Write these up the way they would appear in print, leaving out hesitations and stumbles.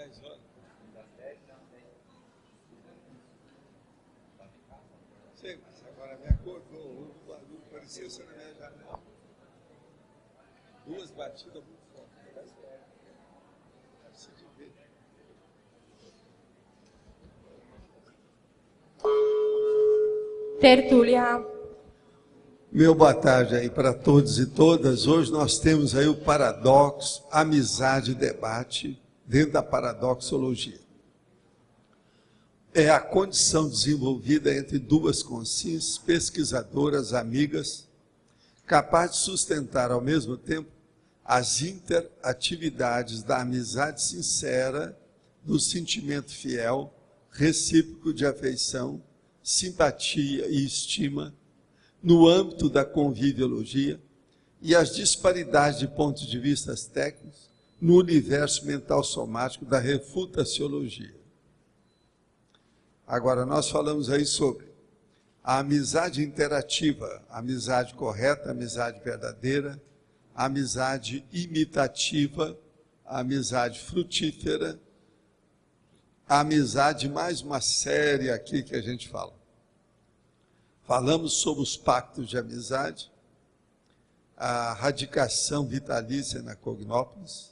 10 horas. Sei, mas agora me acordou. O barulho parecia ser na minha janela. Duas batidas muito fortes. Deve ser de ver. Tertúlia. Meu boa tarde aí para todos e todas. Hoje nós temos aí o paradoxo, amizade e debate dentro da paradoxologia. É a condição desenvolvida entre duas consciências pesquisadoras amigas, capaz de sustentar ao mesmo tempo as interatividades da amizade sincera, do sentimento fiel, recíproco de afeição, simpatia e estima, no âmbito da conviviologia, e as disparidades de pontos de vista técnicos no universo mental somático da refutaciologia. Agora, nós falamos aí sobre a amizade interativa, a amizade correta, a amizade verdadeira, a amizade imitativa, a amizade frutífera, a amizade, mais uma série aqui que a gente fala. Falamos sobre os pactos de amizade, a radicação vitalícia na Cognópolis,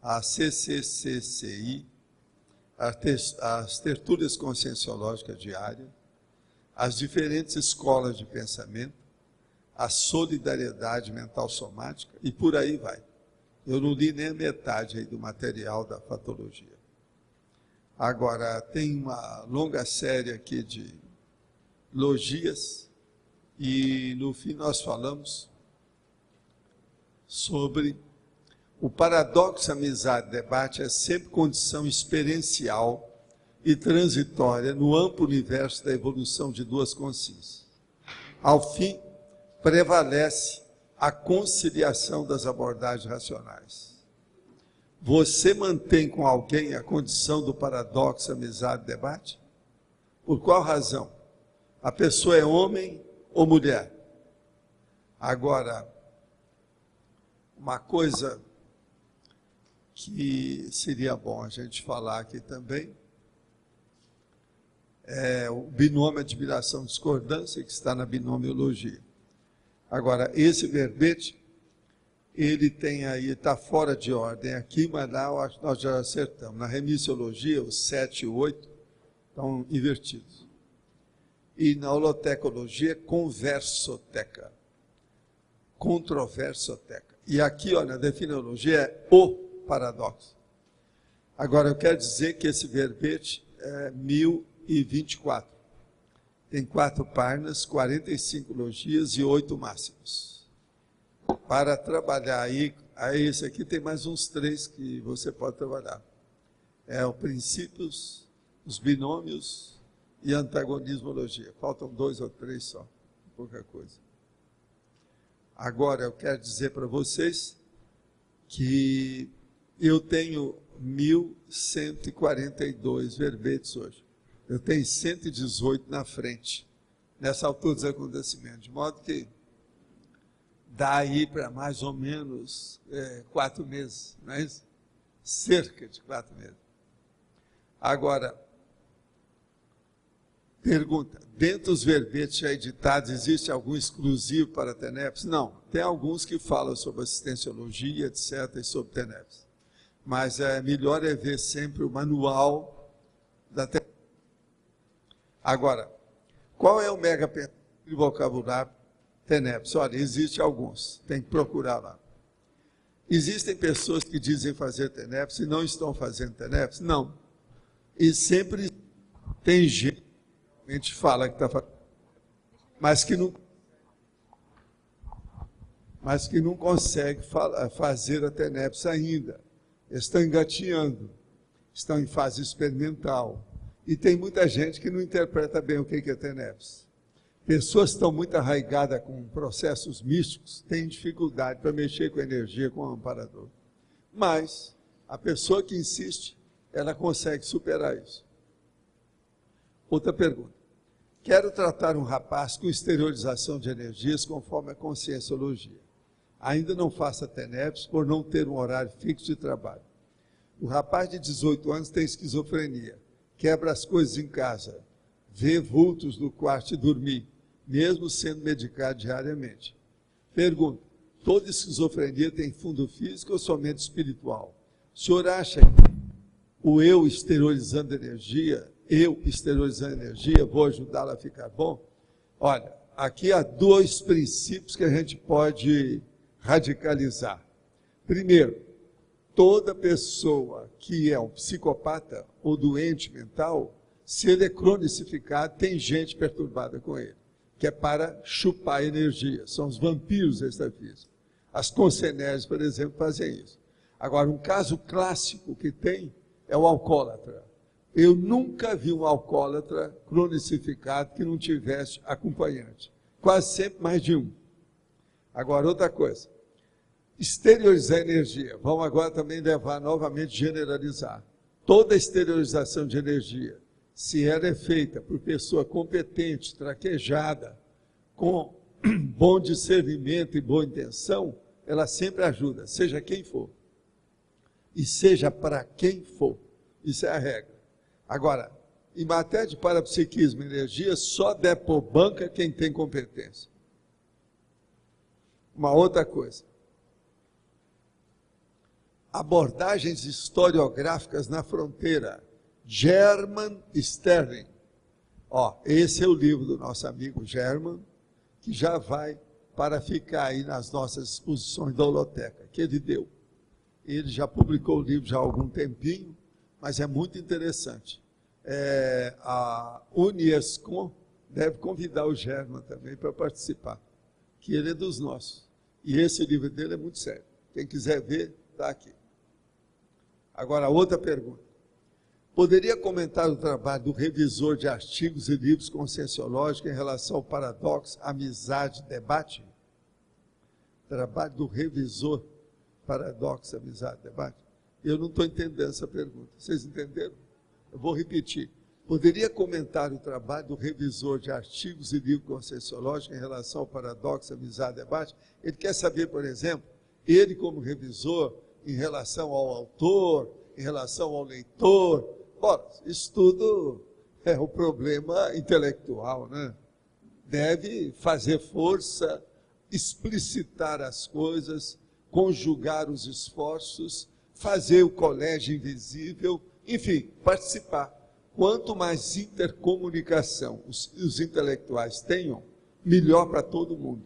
a CCCCI, as tertúlias conscienciológicas diárias, as diferentes escolas de pensamento, a solidariedade mental somática e por aí vai. Eu não li nem a metade aí do material da patologia. Agora, tem uma longa série aqui de logias e no fim nós falamos sobre o paradoxo amizade-debate é sempre condição experiencial e transitória no amplo universo da evolução de duas consciências. Ao fim, prevalece a conciliação das abordagens racionais. Você mantém com alguém a condição do paradoxo amizade-debate? Por qual razão? A pessoa é homem ou mulher? Agora, uma coisa que seria bom a gente falar aqui também é o binômio admiração-discordância, que está na binomiologia. Agora, esse verbete, ele tem aí, está fora de ordem aqui, mas lá eu acho que nós já acertamos. Na remissiologia, os 7 e 8 estão invertidos. E na holotecologia, conversoteca. Controversoteca. E aqui, olha, na definologia é o paradoxo. Agora, eu quero dizer que esse verbete é 1024. Tem 4 páginas, 45 logias e 8 máximos. Para trabalhar aí esse aqui tem mais uns 3 que você pode trabalhar. É o princípios, os binômios e antagonismologia. Faltam 2 ou 3 só, pouca coisa. Agora, eu quero dizer para vocês que eu tenho 1142 verbetes hoje. Eu tenho 118 na frente, nessa altura dos acontecimentos, de modo que dá aí para mais ou menos 4 meses, não é isso? Cerca de 4 meses. Agora, pergunta, dentro dos verbetes já editados, existe algum exclusivo para TENEPS? Não, tem alguns que falam sobre assistenciologia, etc., e sobre TENEPS. Mas melhor é ver sempre o manual da TENEPS. Agora, qual é o mega vocabulário TENEPS? Olha, existe alguns, tem que procurar lá. Existem pessoas que dizem fazer TENEPS e não estão fazendo TENEPS? Não. E sempre tem gente que fala que está fazendo, mas que não consegue fazer a TENEPS ainda. Estão engatinhando, estão em fase experimental. E tem muita gente que não interpreta bem o que é TENEPS. Pessoas que estão muito arraigadas com processos místicos têm dificuldade para mexer com energia, com o amparador. Mas a pessoa que insiste, ela consegue superar isso. Outra pergunta. Quero tratar um rapaz com exteriorização de energias conforme a conscienciologia. Ainda não faço a TENEPS por não ter um horário fixo de trabalho. O rapaz de 18 anos tem esquizofrenia, quebra as coisas em casa, vê vultos no quarto e dormir, mesmo sendo medicado diariamente. Pergunta, toda esquizofrenia tem fundo físico ou somente espiritual? O senhor acha que o eu exteriorizando energia, vou ajudá-la a ficar bom? Olha, aqui há dois princípios que a gente pode radicalizar. Primeiro, toda pessoa que é um psicopata ou doente mental, se ele é cronicificado, tem gente perturbada com ele, que é para chupar energia. São os vampiros extrafísicos. As consciências, por exemplo, fazem isso. Agora, um caso clássico que tem é o alcoólatra. Eu nunca vi um alcoólatra cronicificado que não tivesse acompanhante. Quase sempre mais de um. Agora, outra coisa. Exteriorizar energia. Vamos agora também levar novamente, generalizar. Toda exteriorização de energia, se ela é feita por pessoa competente, traquejada, com bom discernimento e boa intenção, ela sempre ajuda, seja quem for. E seja para quem for. Isso é a regra. Agora, em matéria de parapsiquismo e energia, só der por banca quem tem competência. Uma outra coisa. Abordagens historiográficas na fronteira. German Sterling. Esse é o livro do nosso amigo German, que já vai para ficar aí nas nossas exposições da holoteca, que ele deu. Ele já publicou o livro já há algum tempinho, mas é muito interessante. A Unesco deve convidar o German também para participar, que ele é dos nossos. E esse livro dele é muito sério. Quem quiser ver, está aqui. Agora, outra pergunta. Poderia comentar o trabalho do revisor de artigos e livros conscienciológicos em relação ao paradoxo, amizade, debate? Trabalho do revisor, paradoxo, amizade, debate? Eu não estou entendendo essa pergunta. Vocês entenderam? Eu vou repetir. Poderia comentar o trabalho do revisor de artigos e livros conscienciológicos em relação ao paradoxo, amizade, debate? Ele quer saber, por exemplo, ele como revisor, em relação ao autor, em relação ao leitor. Ora, isso tudo é o problema intelectual, né? Deve fazer força, explicitar as coisas, conjugar os esforços, fazer o colégio invisível, enfim, participar. Quanto mais intercomunicação os intelectuais tenham, melhor para todo mundo.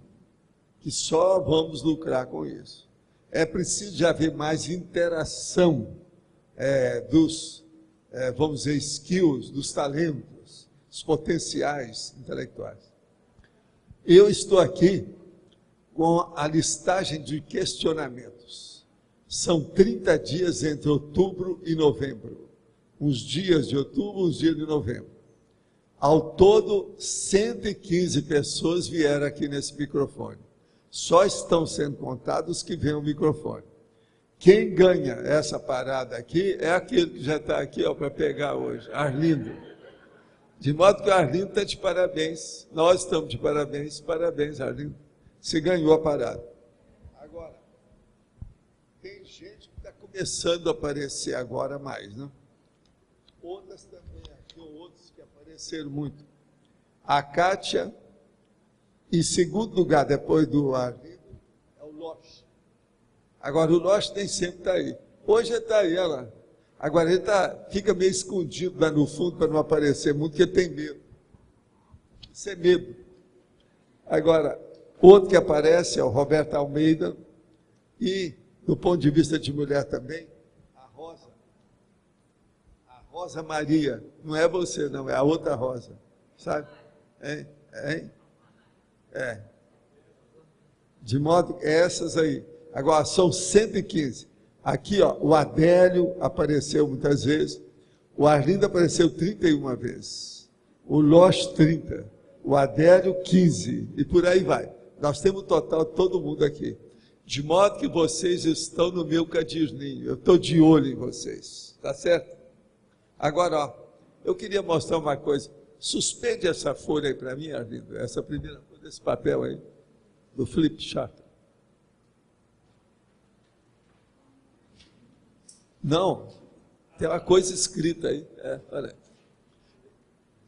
Que só vamos lucrar com isso. É preciso haver mais interação dos, vamos dizer, skills, dos talentos, dos potenciais intelectuais. Eu estou aqui com a listagem de questionamentos. São 30 dias entre outubro e novembro. Uns dias de outubro, uns dias de novembro. Ao todo, 115 pessoas vieram aqui nesse microfone. Só estão sendo contados que vêm o microfone. Quem ganha essa parada aqui é aquele que já está aqui para pegar hoje, Arlindo. De modo que o Arlindo está de parabéns. Nós estamos de parabéns. Parabéns, Arlindo. Você ganhou a parada. Agora, tem gente que está começando a aparecer agora mais, né? Outras também aqui, outros que apareceram muito. A Kátia, em segundo lugar, depois do Arlindo, é o Loche. Agora, o Loche nem sempre está aí. Hoje ele está aí, olha lá. Agora, ele fica meio escondido lá no fundo para não aparecer muito, porque ele tem medo. Isso é medo. Agora, outro que aparece é o Roberto Almeida. E, do ponto de vista de mulher também, a Rosa. A Rosa Maria. Não é você, não, é a outra Rosa. Sabe? Hein? De modo que essas aí. Agora, são 115. Aqui, o Adélio apareceu muitas vezes. O Arlindo apareceu 31 vezes. O Loche, 30. O Adélio, 15. E por aí vai. Nós temos o total de todo mundo aqui. De modo que vocês estão no meu caderninho. Eu estou de olho em vocês. Tá certo? Agora, eu queria mostrar uma coisa. Suspende essa folha aí para mim, Arlindo. Essa primeira folha, esse papel aí. Do flip chart. Não. Tem uma coisa escrita aí. Olha.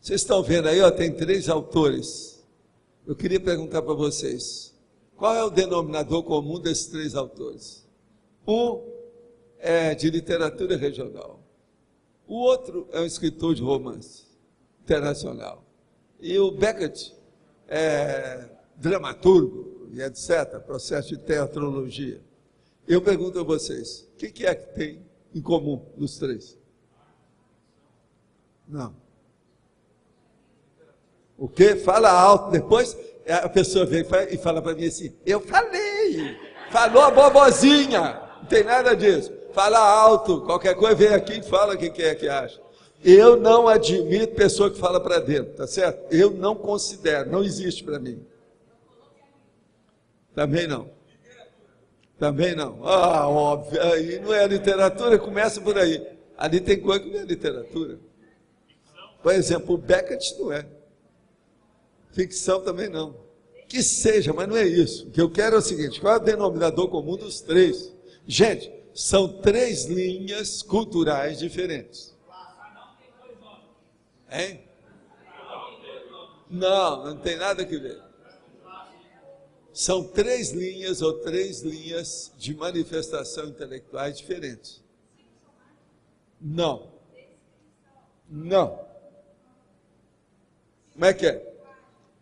Vocês estão vendo aí, ó, tem 3 autores. Eu queria perguntar para vocês, qual é o denominador comum desses 3 autores? Um é de literatura regional. O outro é um escritor de romance internacional. E o Beckett é dramaturgo e etc., processo de teatrologia. Eu pergunto a vocês, o que é que tem em comum nos 3? Não. O quê? Fala alto. Depois a pessoa vem e fala para mim assim, eu falei, falou a bobozinha. Não tem nada disso. Fala alto, qualquer coisa vem aqui e fala o que é que acha. Eu não admito pessoa que fala para dentro, tá certo? Eu não considero, não existe para mim. Também não. Também não. Ah, óbvio, aí não é literatura, começa por aí. Ali tem coisa que não é literatura. Por exemplo, o Beckett não é. Ficção também não. Que seja, mas não é isso. O que eu quero é o seguinte, qual é o denominador comum dos 3? Gente, são 3 linhas culturais diferentes. Hein? Não tem nada que ver. São 3 linhas ou 3 linhas de manifestação intelectuais diferentes. Não. Como é que é?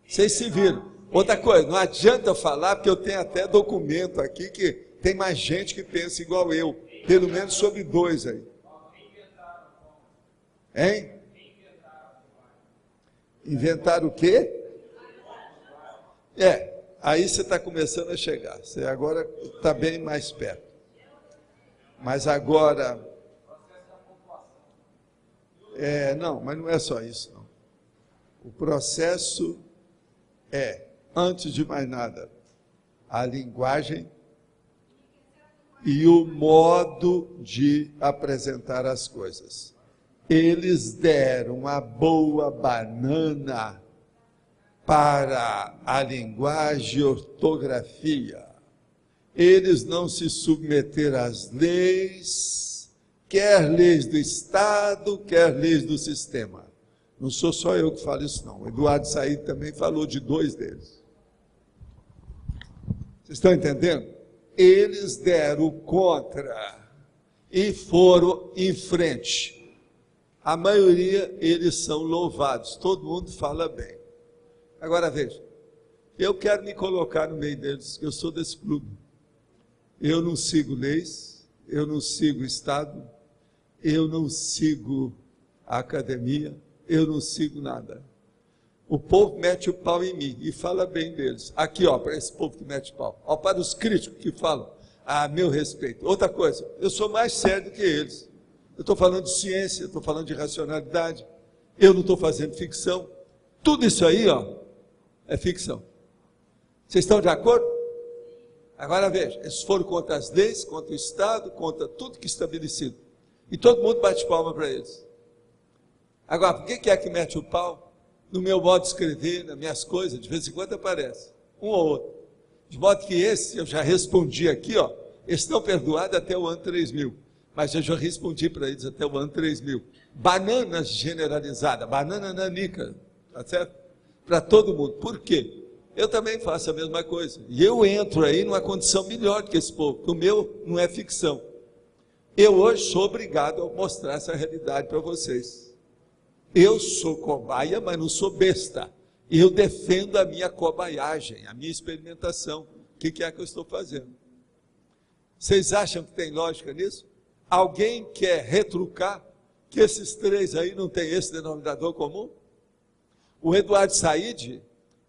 Vocês se viram. Outra coisa, não adianta falar, porque eu tenho até documento aqui que tem mais gente que pensa igual eu. Pelo menos sobre 2 aí. Hein? Inventaram o quê? Aí você está começando a chegar. Você agora está bem mais perto. Mas agora... não, mas não é só isso, não. O processo é, antes de mais nada, a linguagem e o modo de apresentar as coisas. Eles deram uma boa banana para a linguagem e ortografia. Eles não se submeteram às leis, quer leis do Estado, quer leis do sistema. Não sou só eu que falo isso, não. O Eduardo Said também falou de 2 deles. Vocês estão entendendo? Eles deram contra e foram em frente. A maioria, eles são louvados. Todo mundo fala bem. Agora veja, eu quero me colocar no meio deles, eu sou desse clube. Eu não sigo leis, eu não sigo o Estado, eu não sigo a academia, eu não sigo nada. O povo mete o pau em mim e fala bem deles. Aqui, ó, para esse povo que mete o pau. Ó, para os críticos que falam a meu respeito. Outra coisa, eu sou mais sério do que eles. Eu estou falando de ciência, estou falando de racionalidade. Eu não estou fazendo ficção. Tudo isso aí, ó, é ficção. Vocês estão de acordo? Agora veja, eles foram contra as leis, contra o Estado, contra tudo que é estabelecido. E todo mundo bate palma para eles. Agora, por que é que mete o pau? No meu modo de escrever, nas minhas coisas, de vez em quando aparece, um ou outro. De modo que esse, eu já respondi aqui, ó, eles estão perdoados até o ano 3000. Mas eu já respondi para eles até o ano 3000. Banana generalizada, banana nanica, tá certo? Para todo mundo. Por quê? Eu também faço a mesma coisa. E eu entro aí numa condição melhor que esse povo, porque o meu não é ficção. Eu hoje sou obrigado a mostrar essa realidade para vocês. Eu sou cobaia, mas não sou besta. E eu defendo a minha cobaiagem, a minha experimentação. O que é que eu estou fazendo? Vocês acham que tem lógica nisso? Alguém quer retrucar que esses 3 aí não têm esse denominador comum? O Eduardo Said,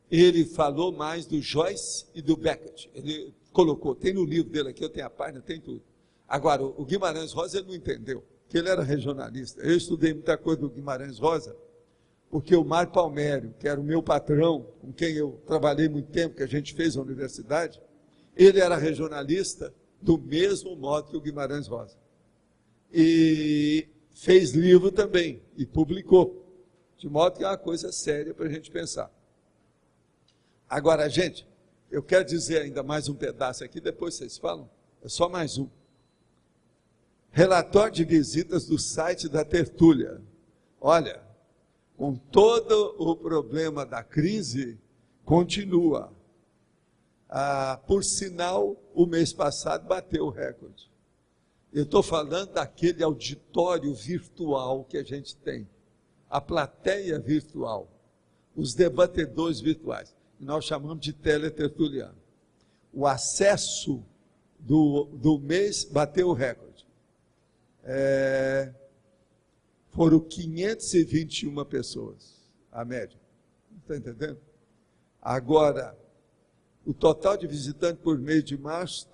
ele falou mais do Joyce e do Beckett. Ele colocou, tem no livro dele aqui, eu tenho a página, tem tudo. Agora, o Guimarães Rosa, ele não entendeu, que ele era regionalista. Eu estudei muita coisa do Guimarães Rosa, porque o Mário Palmério, que era o meu patrão, com quem eu trabalhei muito tempo, que a gente fez a universidade, ele era regionalista do mesmo modo que o Guimarães Rosa. E fez livro também, e publicou, de modo que é uma coisa séria para a gente pensar. Agora, gente, eu quero dizer ainda mais um pedaço aqui, depois vocês falam, é só mais um. Relatório de visitas do site da Tertúlia. Olha, com todo o problema da crise, continua. Por sinal, o mês passado bateu o recorde. Eu estou falando daquele auditório virtual que a gente tem, a plateia virtual, os debatedores virtuais, que nós chamamos de teletertuliano. O acesso do mês bateu o recorde. Foram 521 pessoas, a média. Está entendendo? Agora, o total de visitantes por mês de março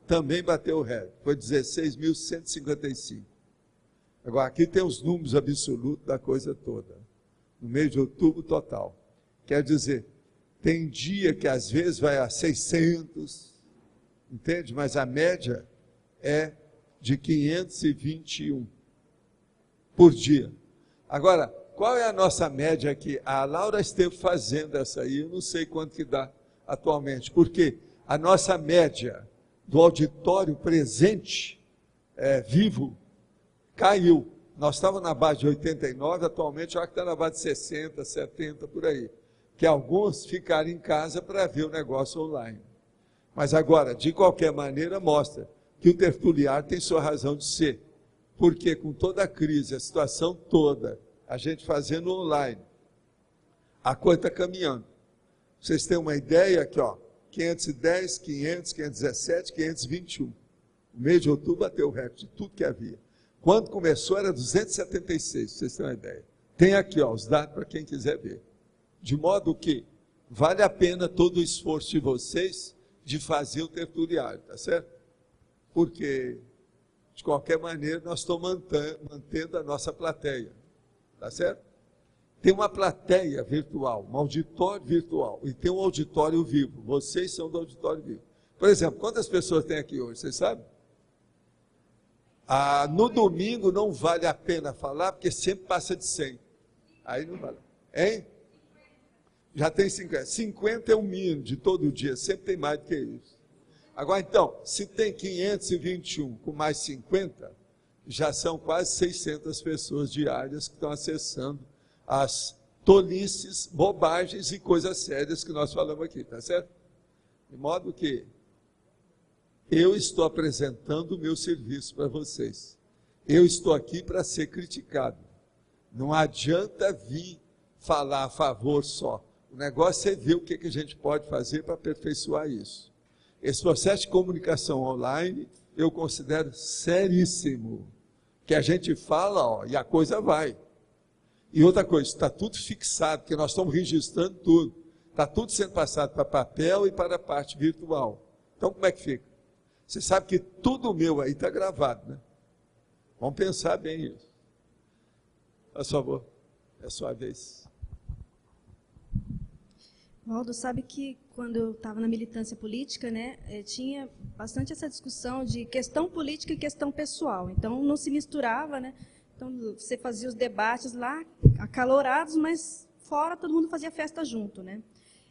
também bateu o recorde. Foi 16.155. Agora, aqui tem os números absolutos da coisa toda. No mês de outubro, total. Quer dizer, tem dia que às vezes vai a 600, entende? Mas a média é de 521 por dia. Agora, qual é a nossa média aqui? A Laura esteve fazendo essa aí, eu não sei quanto que dá atualmente, porque a nossa média do auditório presente, vivo, caiu. Nós estávamos na base de 89, atualmente eu acho que está na base de 60, 70, por aí. Que alguns ficaram em casa para ver o negócio online. Mas agora, de qualquer maneira, mostra que o tertuliar tem sua razão de ser. Porque com toda a crise, a situação toda, a gente fazendo online, a coisa está caminhando. Vocês têm uma ideia aqui, ó, 510, 500, 517, 521. O mês de outubro bateu o recorde de tudo que havia. Quando começou era 276, vocês têm uma ideia. Tem aqui, ó, os dados para quem quiser ver. De modo que vale a pena todo o esforço de vocês de fazer o tertuliário, tá certo? Porque, de qualquer maneira, nós estamos mantendo a nossa plateia, tá certo? Tem uma plateia virtual, um auditório virtual, e tem um auditório vivo. Vocês são do auditório vivo. Por exemplo, quantas pessoas tem aqui hoje, vocês sabem? No domingo não vale a pena falar, porque sempre passa de 100. Aí não vale. Hein? Já tem 50. 50 é o mínimo de todo dia, sempre tem mais do que isso. Agora, então, se tem 521 com mais 50, já são quase 600 pessoas diárias que estão acessando as tolices, bobagens e coisas sérias que nós falamos aqui, tá certo? De modo que eu estou apresentando o meu serviço para vocês. Eu estou aqui para ser criticado. Não adianta vir falar a favor só. O negócio é ver o que a gente pode fazer para aperfeiçoar isso. Esse processo de comunicação online, eu considero seríssimo. Que a gente fala, ó, e a coisa vai. E outra coisa, está tudo fixado, porque nós estamos registrando tudo. Está tudo sendo passado para papel e para a parte virtual. Então, como é que fica? Você sabe que tudo meu aí está gravado, né? Vamos pensar bem isso. Por favor, é a sua vez. Waldo, sabe que quando eu estava na militância política, né, tinha bastante essa discussão de questão política e questão pessoal. Então, não se misturava, né? Então, você fazia os debates lá, acalorados, mas fora todo mundo fazia festa junto, né?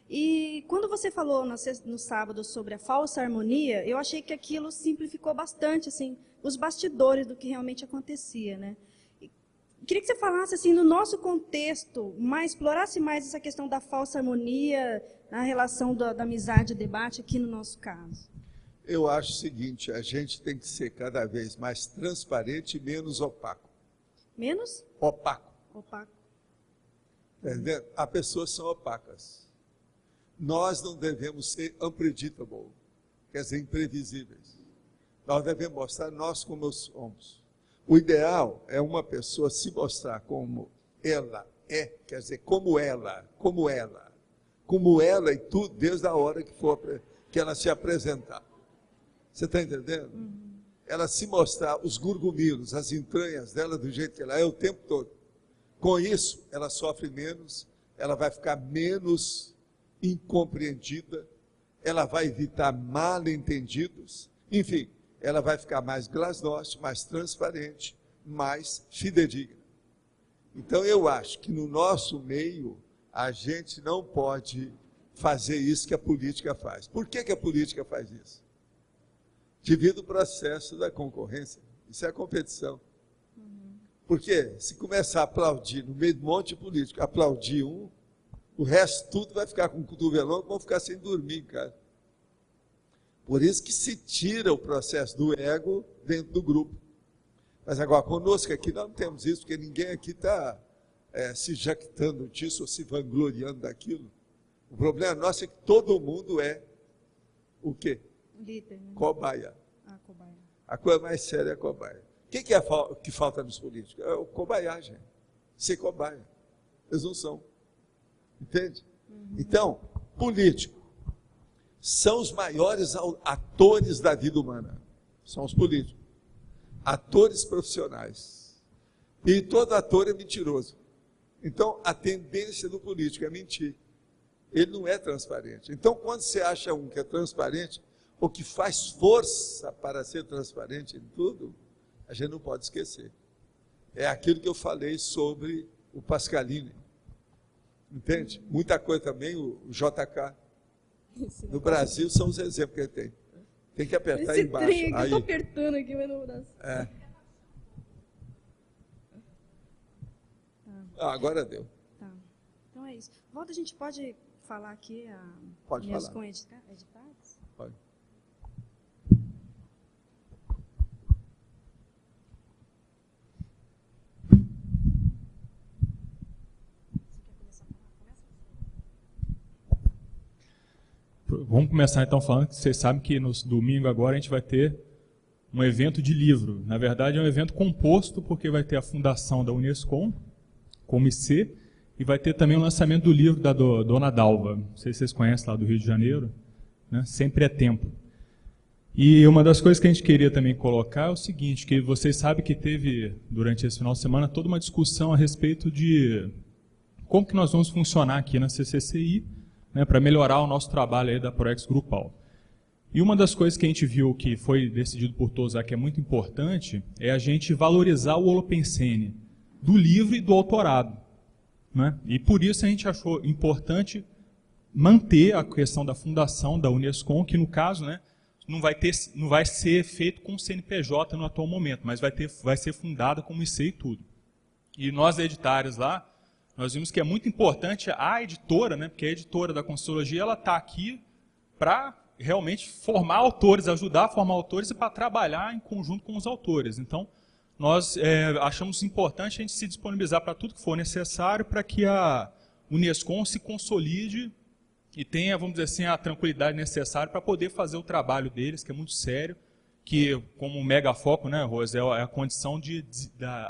E quando você falou no sábado sobre a falsa harmonia, eu achei que aquilo simplificou bastante, assim, os bastidores do que realmente acontecia, né? Queria que você falasse, assim, no nosso contexto, explorasse mais essa questão da falsa harmonia, na relação da amizade e debate aqui no nosso caso. Eu acho o seguinte, a gente tem que ser cada vez mais transparente e menos opaco. Menos? Opaco. Opaco. Entendeu? As pessoas são opacas. Nós não devemos ser unpredictable, quer dizer, imprevisíveis. Nós devemos mostrar nós como somos. O ideal é uma pessoa se mostrar como ela é, quer dizer, como ela e tudo, desde a hora que ela se apresentar. Você está entendendo? Uhum. Ela se mostrar os gurgumilos, as entranhas dela do jeito que ela é o tempo todo. Com isso, ela sofre menos, ela vai ficar menos incompreendida, ela vai evitar mal-entendidos, enfim, ela vai ficar mais glasnost, mais transparente, mais fidedigna. Então eu acho que no nosso meio a gente não pode fazer isso que a política faz. Por que a política faz isso? Devido ao processo da concorrência. Isso é competição. Porque se começar a aplaudir no meio de um monte de político, aplaudir um, o resto tudo vai ficar com o cotovelão, vão ficar sem dormir, cara. Por isso que se tira o processo do ego dentro do grupo. Mas agora, conosco aqui, nós não temos isso, porque ninguém aqui está se jactando disso ou se vangloriando daquilo. O problema nosso é que todo mundo é o quê? Líder, né? Cobaia. Cobaia. A coisa mais séria é a cobaia. O que é que falta nos políticos? É o cobaiagem. Ser cobaia. Eles não são. Entende? Então, político são os maiores atores da vida humana. São os políticos. Atores profissionais. E todo ator é mentiroso. Então, a tendência do político é mentir. Ele não é transparente. Então, quando você acha um que é transparente, ou que faz força para ser transparente em tudo, a gente não pode esquecer. É aquilo que eu falei sobre o Pascalini. Entende? Muita coisa também, o JK. No Brasil são os exemplos que ele tem. Tem que apertar aí embaixo. Trem aqui, eu estou apertando aqui, mas não dá. Agora deu. Tá. Então é isso. Volta, a gente pode falar aqui pode falar. Com editados? Pode. Vamos começar então falando que vocês sabem que no domingo agora a gente vai ter um evento de livro. Na verdade é um evento composto porque vai ter a fundação da Unescom, Comitê, e vai ter também o lançamento do livro da Dona Dalva. Não sei se vocês conhecem lá do Rio de Janeiro, né? Sempre é tempo. E uma das coisas que a gente queria também colocar é o seguinte, que vocês sabem que teve durante esse final de semana toda uma discussão a respeito de como que nós vamos funcionar aqui na CCCI, né, para melhorar o nosso trabalho aí da Proex Grupal. E uma das coisas que a gente viu que foi decidido por todos aqui, que é muito importante, é a gente valorizar o holopensene do livro e do autorado. Né? E por isso a gente achou importante manter a questão da fundação da Unescom, que no caso, né, não vai ser feito com o CNPJ no atual momento, mas vai ser fundada como IC e tudo. E nós, editários lá, nós vimos que é muito importante a editora, né, porque a editora da Conscienciologia está aqui para realmente formar autores, ajudar a formar autores e para trabalhar em conjunto com os autores. Então, nós achamos importante a gente se disponibilizar para tudo que for necessário para que a Unescom se consolide e tenha, vamos dizer assim, a tranquilidade necessária para poder fazer o trabalho deles, que é muito sério, que como mega foco, né, Rose, é a condição de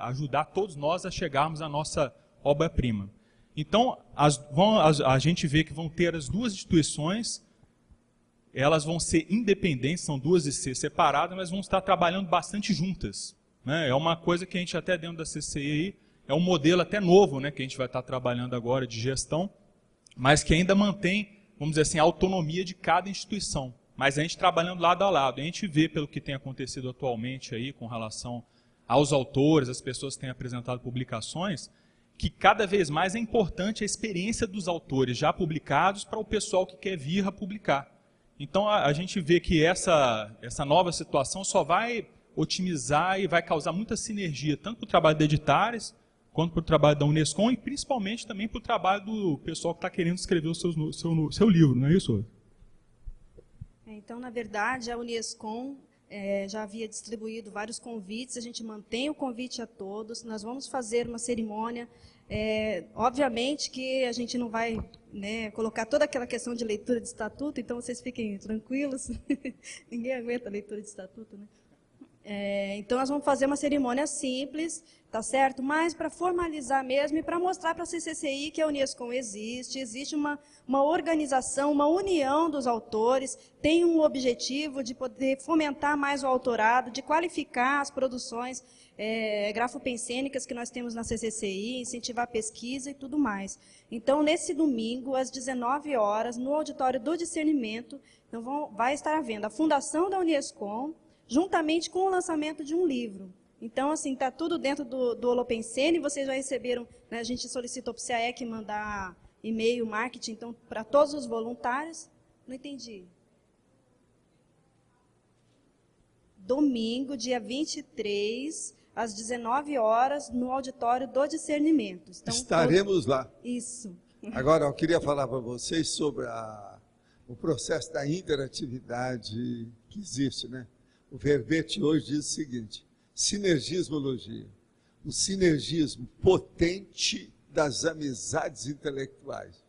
ajudar todos nós a chegarmos à nossa obra-prima. Então, a gente vê que vão ter as duas instituições, elas vão ser independentes, são duas IC separadas, mas vão estar trabalhando bastante juntas. Né? É uma coisa que a gente até dentro da CCI, é um modelo até novo, né, que a gente vai estar trabalhando agora de gestão, mas que ainda mantém, vamos dizer assim, a autonomia de cada instituição. Mas a gente trabalhando lado a lado, a gente vê pelo que tem acontecido atualmente aí com relação aos autores, as pessoas que têm apresentado publicações, que cada vez mais é importante a experiência dos autores já publicados para o pessoal que quer vir a publicar. Então a gente vê que essa nova situação só vai otimizar e vai causar muita sinergia, tanto para o trabalho de editares, quanto para o trabalho da Unescom e principalmente também para o trabalho do pessoal que está querendo escrever o seu livro, não é isso? Então, na verdade, a Unescom já havia distribuído vários convites, a gente mantém o convite a todos, nós vamos fazer uma cerimônia, obviamente que a gente não vai, né, colocar toda aquela questão de leitura de estatuto, então vocês fiquem tranquilos, ninguém aguenta a leitura de estatuto, né? Então nós vamos fazer uma cerimônia simples, tá certo? Mas para formalizar mesmo e para mostrar para a CCCI que a Unescom existe uma organização, uma união dos autores, tem um objetivo de poder fomentar mais o autorado, de qualificar as produções grafopensênicas que nós temos na CCCI, incentivar a pesquisa e tudo mais. Então, nesse domingo, às 19 horas, no Auditório do Discernimento, então vai estar havendo a fundação da Unescom, juntamente com o lançamento de um livro. Então, assim, está tudo dentro do Holopensene, vocês já receberam, né, a gente solicita ao PSAEC mandar e-mail, marketing, então, para todos os voluntários. Não entendi. domingo, dia 23, às 19 horas, no auditório do Discernimento. Então, estaremos lá. Isso. Agora, eu queria falar para vocês sobre o processo da interatividade que existe, né? O verbete hoje diz o seguinte: sinergismologia. O sinergismo potente das amizades intelectuais.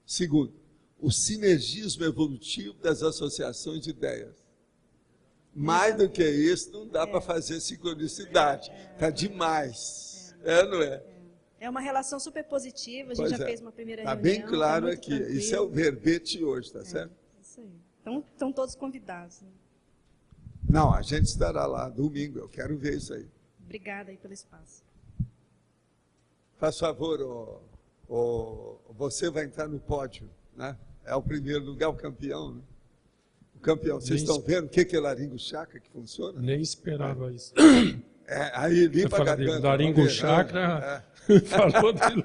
Segundo, o sinergismo evolutivo das associações de ideias. Mais do que isso, não dá para fazer sincronicidade. Está demais. Não é? É uma relação super positiva, a gente já fez uma primeira reunião. Está bem claro tá aqui. tranquilo. Isso é o verbete hoje, tá certo? Isso aí. Então, estão todos convidados. Né? Não, a gente estará lá domingo, eu quero ver isso aí. Obrigada aí pelo espaço. Faz favor, você vai entrar no pódio, né? É o primeiro lugar, o campeão, né? O campeão, vocês estão vendo o que é laringo-chakra que funciona? Nem esperava isso. Aí limpa a garganta. Laringo-chakra, falou de laringo.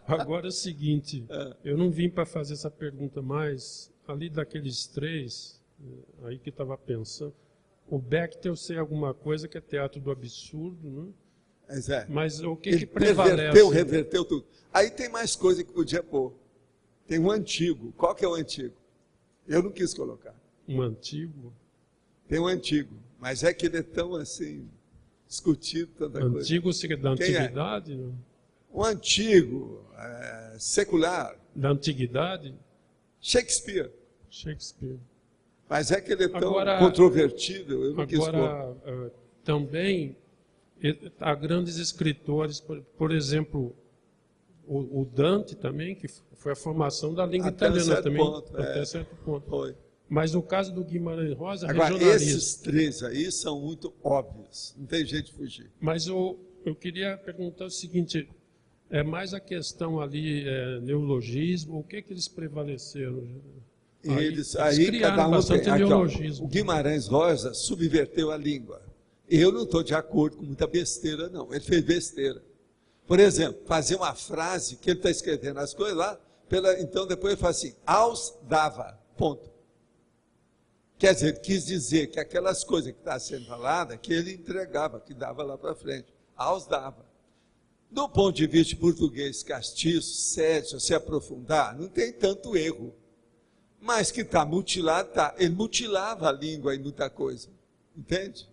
Agora é o seguinte, eu não vim para fazer essa pergunta, mas ali daqueles três, aí que estava pensando, o Beckett eu sei alguma coisa que é teatro do absurdo, né? Mas o que prevalece? Reverteu tudo. Aí tem mais coisa que podia pôr. Tem um antigo. Qual que é o antigo? Eu não quis colocar. Um antigo? Tem um antigo, mas é que ele é tão assim, discutido, tanta coisa. Antigo seria da antiguidade? Não? Um antigo, secular. Da antiguidade? Shakespeare. Mas é que ele é tão controvertido, eu não quis pôr. Agora, também, há grandes escritores, por exemplo, o Dante também, que foi a formação da língua italiana também, até certo ponto. Foi. Mas no caso do Guimarães Rosa, agora, regionalista. Esses três aí são muito óbvios, não tem jeito de fugir. Mas eu queria perguntar o seguinte, é mais a questão ali, neologismo, o que eles prevaleceram? Eles criaram cada um bastante neologismo. O Guimarães Rosa subverteu a língua. Eu não estou de acordo com muita besteira, não. Ele fez besteira. Por exemplo, fazer uma frase que ele está escrevendo as coisas lá, então depois ele fala assim, aos dava, ponto. Quer dizer, quis dizer que aquelas coisas que estavam sendo faladas, que ele entregava, que dava lá para frente. Aos dava. Do ponto de vista de português castiço, sério, se você aprofundar, não tem tanto erro. Mas que está mutilado, está. Ele mutilava a língua em muita coisa. Entende?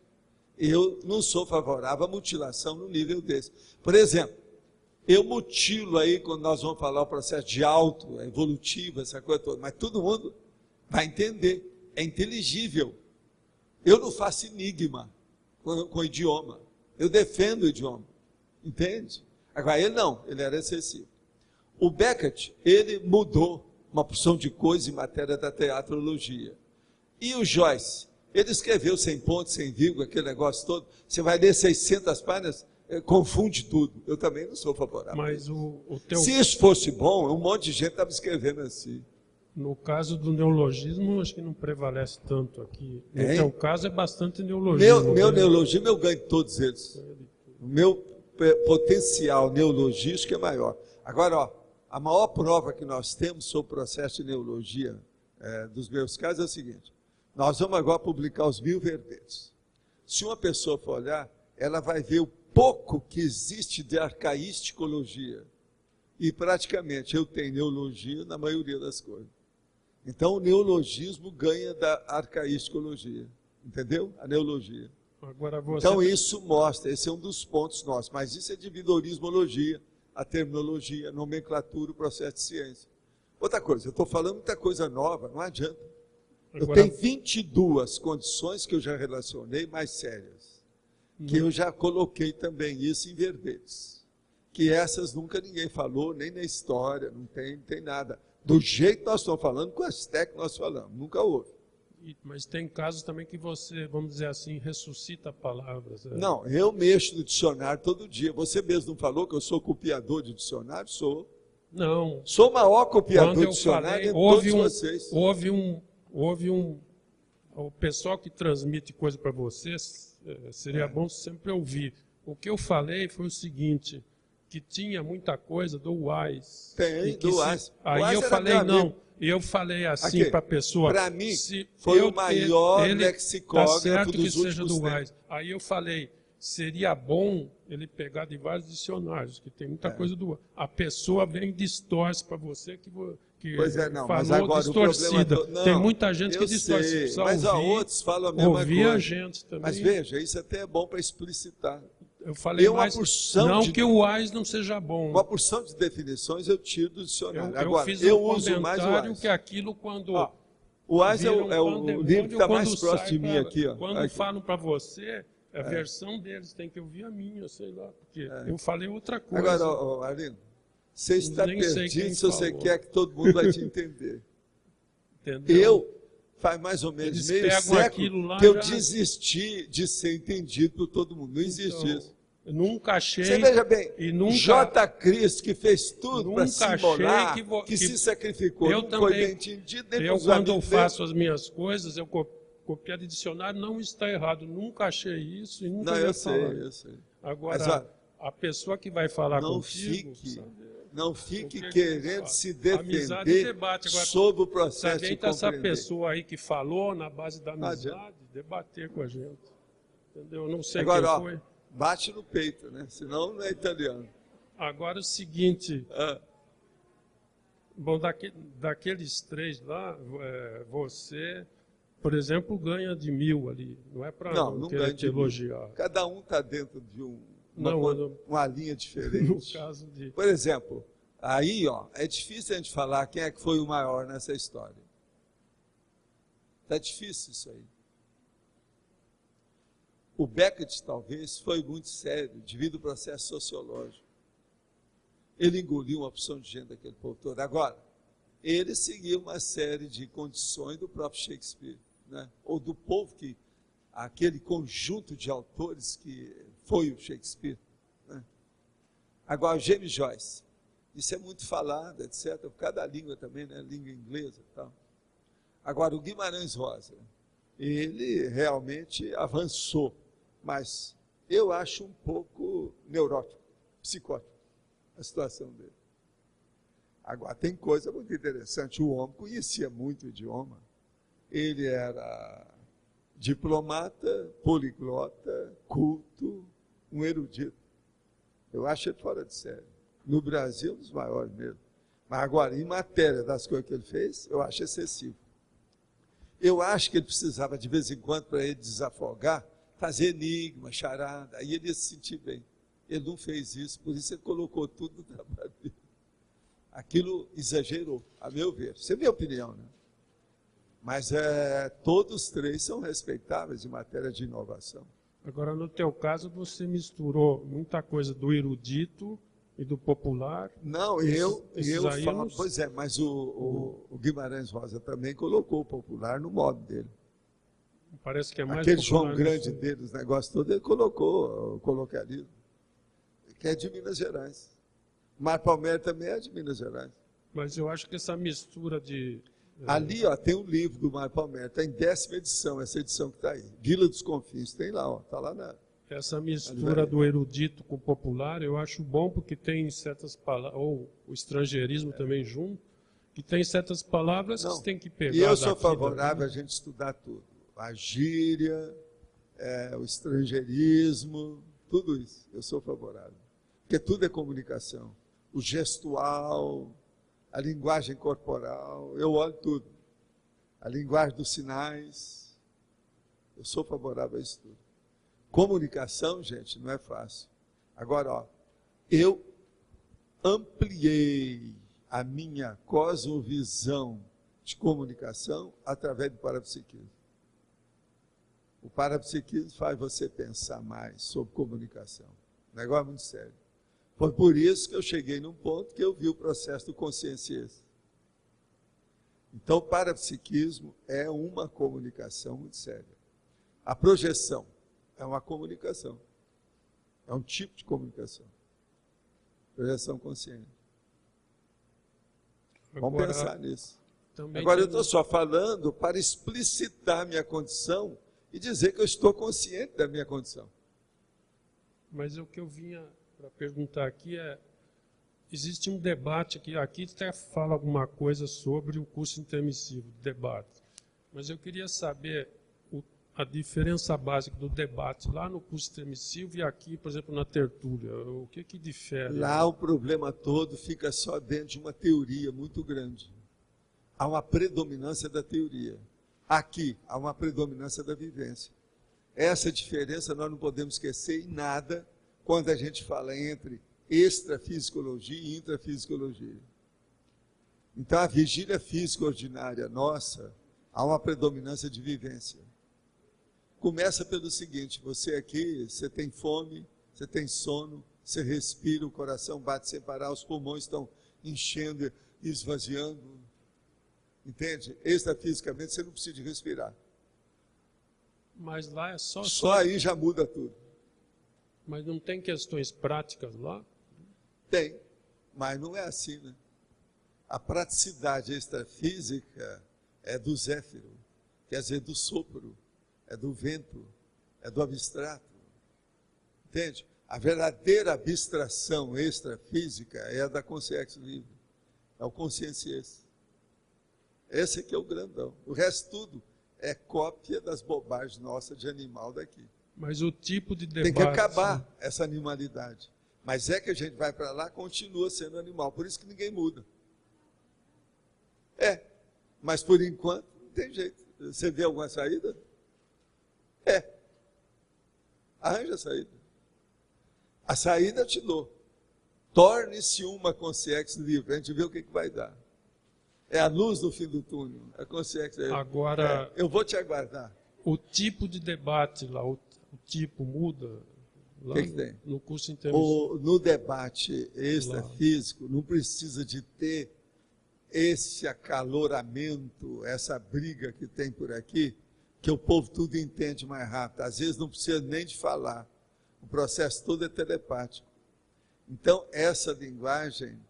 Eu não sou favorável à mutilação no nível desse. Por exemplo, eu mutilo aí, quando nós vamos falar o processo de auto, evolutivo, essa coisa toda, mas todo mundo vai entender. É inteligível. Eu não faço enigma com o idioma. Eu defendo o idioma. Entende? Agora, ele não, ele era excessivo. O Beckett, ele mudou uma porção de coisas em matéria da teatrologia. E o Joyce, ele escreveu sem ponto, sem vírgula, aquele negócio todo. Você vai ler 600 páginas, confunde tudo. Eu também não sou favorável. Mas se isso fosse bom, um monte de gente estava escrevendo assim. No caso do neologismo, acho que não prevalece tanto aqui. No teu caso, é bastante neologismo. Meu neologismo, eu ganho todos eles. O meu potencial neologístico é maior. Agora, a maior prova que nós temos sobre o processo de neologia dos meus casos é o seguinte. Nós vamos agora publicar os 1000 verbetes. Se uma pessoa for olhar, ela vai ver o pouco que existe de arcaísticologia. E praticamente eu tenho neologia na maioria das coisas. Então o neologismo ganha da arcaísticologia. Entendeu? A neologia. Agora você... Então isso mostra, esse é um dos pontos nossos. Mas isso é dividorismologia, a terminologia, a nomenclatura, o processo de ciência. Outra coisa, eu estou falando muita coisa nova, não adianta. Eu tenho 22 condições que eu já relacionei mais sérias. Que eu já coloquei também isso em verbetes. Que essas nunca ninguém falou, nem na história, não tem nada. Do jeito que nós estamos falando, com as técnicas que nós falamos, nunca houve. Mas tem casos também que você, vamos dizer assim, ressuscita palavras. Não, eu mexo no dicionário todo dia. Você mesmo não falou que eu sou copiador de dicionário? Sou. Não. Sou o maior copiador de dicionário de todos vocês. O pessoal que transmite coisa para vocês, seria bom sempre ouvir. O que eu falei foi o seguinte, que tinha muita coisa do Wise. Tem, do Wise. Aí eu falei, não, eu falei assim para a pessoa... Para mim, foi o maior lexicógrafo dos últimos tempos. Aí eu falei, seria bom ele pegar de vários dicionários, que tem muita coisa do Wise. A pessoa vem e distorce para você que pois é, não, falou mas agora distorcida. O problema não, tem muita gente que distorce. Sei, mas outros falam a mesma coisa. A gente também. Mas veja, isso até é bom para explicitar. Eu falei uma porção que o Wise não seja bom. Uma porção de definições eu tiro do dicionário. Agora, fiz eu uso mais o Wise. Que aquilo quando... o Wise é o livro que está mais próximo de mim aqui. Quando falam para você, a versão deles, tem que ouvir a minha, sei lá, porque eu falei outra coisa. Agora, Arlindo, você está perdido se você quer que todo mundo vai te entender. Entendeu? Faz mais ou menos Eles meio século que eu desisti de ser entendido por todo mundo. Não existe isso. Eu nunca achei... Você veja bem, e nunca, J. Cristo, que fez tudo para se imolar, que se sacrificou, eu não também, foi bem entendido. Eu, quando eu faço as minhas coisas, eu copiar de dicionário, não está errado. Nunca achei isso e nunca eu sei. Agora, mas, a pessoa que vai falar contigo... Não fique querendo se defender sobre o processo de compreender. Essa pessoa aí que falou na base da amizade, debater com a gente. Entendeu? Eu não sei quem foi. Bate no peito, né? Senão não é italiano. Agora o seguinte... Bom, daqueles 3 lá, você, por exemplo, ganha de 1000 ali. Não é para não querer te elogiar. Cada um está dentro de uma linha diferente. No caso de... Por exemplo, aí é difícil a gente falar quem é que foi o maior nessa história. Está difícil isso aí. O Beckett, talvez, foi muito sério devido ao processo sociológico. Ele engoliu uma opção de gente daquele povo todo. Agora, ele seguiu uma série de condições do próprio Shakespeare, né? Ou do povo aquele conjunto de autores que foi o Shakespeare. Né? Agora, o James Joyce, isso é muito falado, etc., por cada língua também, né? Língua inglesa e tal. Agora, o Guimarães Rosa, ele realmente avançou, mas eu acho um pouco neurótico, psicótico, a situação dele. Agora, tem coisa muito interessante, o homem conhecia muito o idioma, ele era diplomata, poliglota, culto, um erudito. Eu acho ele fora de série. No Brasil, um dos maiores mesmo. Mas agora, em matéria das coisas que ele fez, eu acho excessivo. Eu acho que ele precisava, de vez em quando, para ele desafogar, fazer enigma, charada, aí ele ia se sentir bem. Ele não fez isso, por isso ele colocou tudo no trabalho dele. Aquilo exagerou, a meu ver. Você vê a opinião, né? Mas todos 3 são respeitáveis em matéria de inovação. Agora, no teu caso, você misturou muita coisa do erudito e do popular. Não, eu falo, pois é, mas o Guimarães Rosa também colocou o popular no modo dele. Parece que é mais aquele João Grande dele, os negócios todos, ele colocou o colocalismo, que é de Minas Gerais. Mar Palmeira também é de Minas Gerais. Mas eu acho que essa mistura de... Ali, tem um livro do Mar Palmeira, está em 10ª edição, essa edição que está aí. Vila dos Confins, tem lá, está lá na... Essa mistura do erudito com o popular, eu acho bom, porque tem certas palavras, ou o estrangeirismo também junto, que tem certas palavras que você tem que pegar. E eu sou favorável a gente estudar tudo. A gíria, o estrangeirismo, tudo isso, eu sou favorável. Porque tudo é comunicação. O gestual, a linguagem corporal, eu olho tudo. A linguagem dos sinais, eu sou favorável a isso tudo. Comunicação, gente, não é fácil. Agora, eu ampliei a minha cosmovisão de comunicação através do parapsiquismo. O parapsiquismo faz você pensar mais sobre comunicação. O negócio é muito sério. Foi por isso que eu cheguei num ponto que eu vi o processo do consciencialismo. Então, o parapsiquismo é uma comunicação muito séria. A projeção é uma comunicação. É um tipo de comunicação. Projeção consciente. Vamos pensar nisso. Agora, eu estou só falando para explicitar minha condição e dizer que eu estou consciente da minha condição. Mas o que eu vinha para perguntar aqui existe um debate aqui até fala alguma coisa sobre o curso intermissivo, debate. Mas eu queria saber a diferença básica do debate lá no curso intermissivo e aqui, por exemplo, na tertúlia. O que difere? Lá o problema todo fica só dentro de uma teoria muito grande. Há uma predominância da teoria. Aqui há uma predominância da vivência. Essa diferença nós não podemos esquecer em nada quando a gente fala entre extrafisicologia e intrafisicologia. Então, a vigília física ordinária nossa, há uma predominância de vivência. Começa pelo seguinte: você aqui, você tem fome, você tem sono, você respira, o coração bate sem parar, os pulmões estão enchendo e esvaziando. Entende? Extrafisicamente você não precisa de respirar. Mas lá é Só aí já muda tudo. Mas não tem questões práticas lá? Tem, mas não é assim, né? A praticidade extrafísica é do zéfiro, quer dizer, do sopro, é do vento, é do abstrato. Entende? A verdadeira abstração extrafísica é a da consciência livre, é o consciência. Esse aqui é o grandão. O resto tudo é cópia das bobagens nossas de animal daqui. Mas o tipo de debate... Tem que acabar essa animalidade. Mas é que a gente vai para lá, continua sendo animal. Por isso que ninguém muda. Mas por enquanto não tem jeito. Você vê alguma saída? Arranja a saída. A saída eu te dou. Torne-se uma consciência livre. A gente vê o que vai dar. É a luz no fim do túnel. A consciência. Agora, eu vou te aguardar. O tipo de debate lá, o tipo muda? Lá que tem? No curso intermissivo. No debate extrafísico, não precisa de ter esse acaloramento, essa briga que tem por aqui, que o povo tudo entende mais rápido. Às vezes não precisa nem de falar. O processo todo é telepático. Então, essa linguagem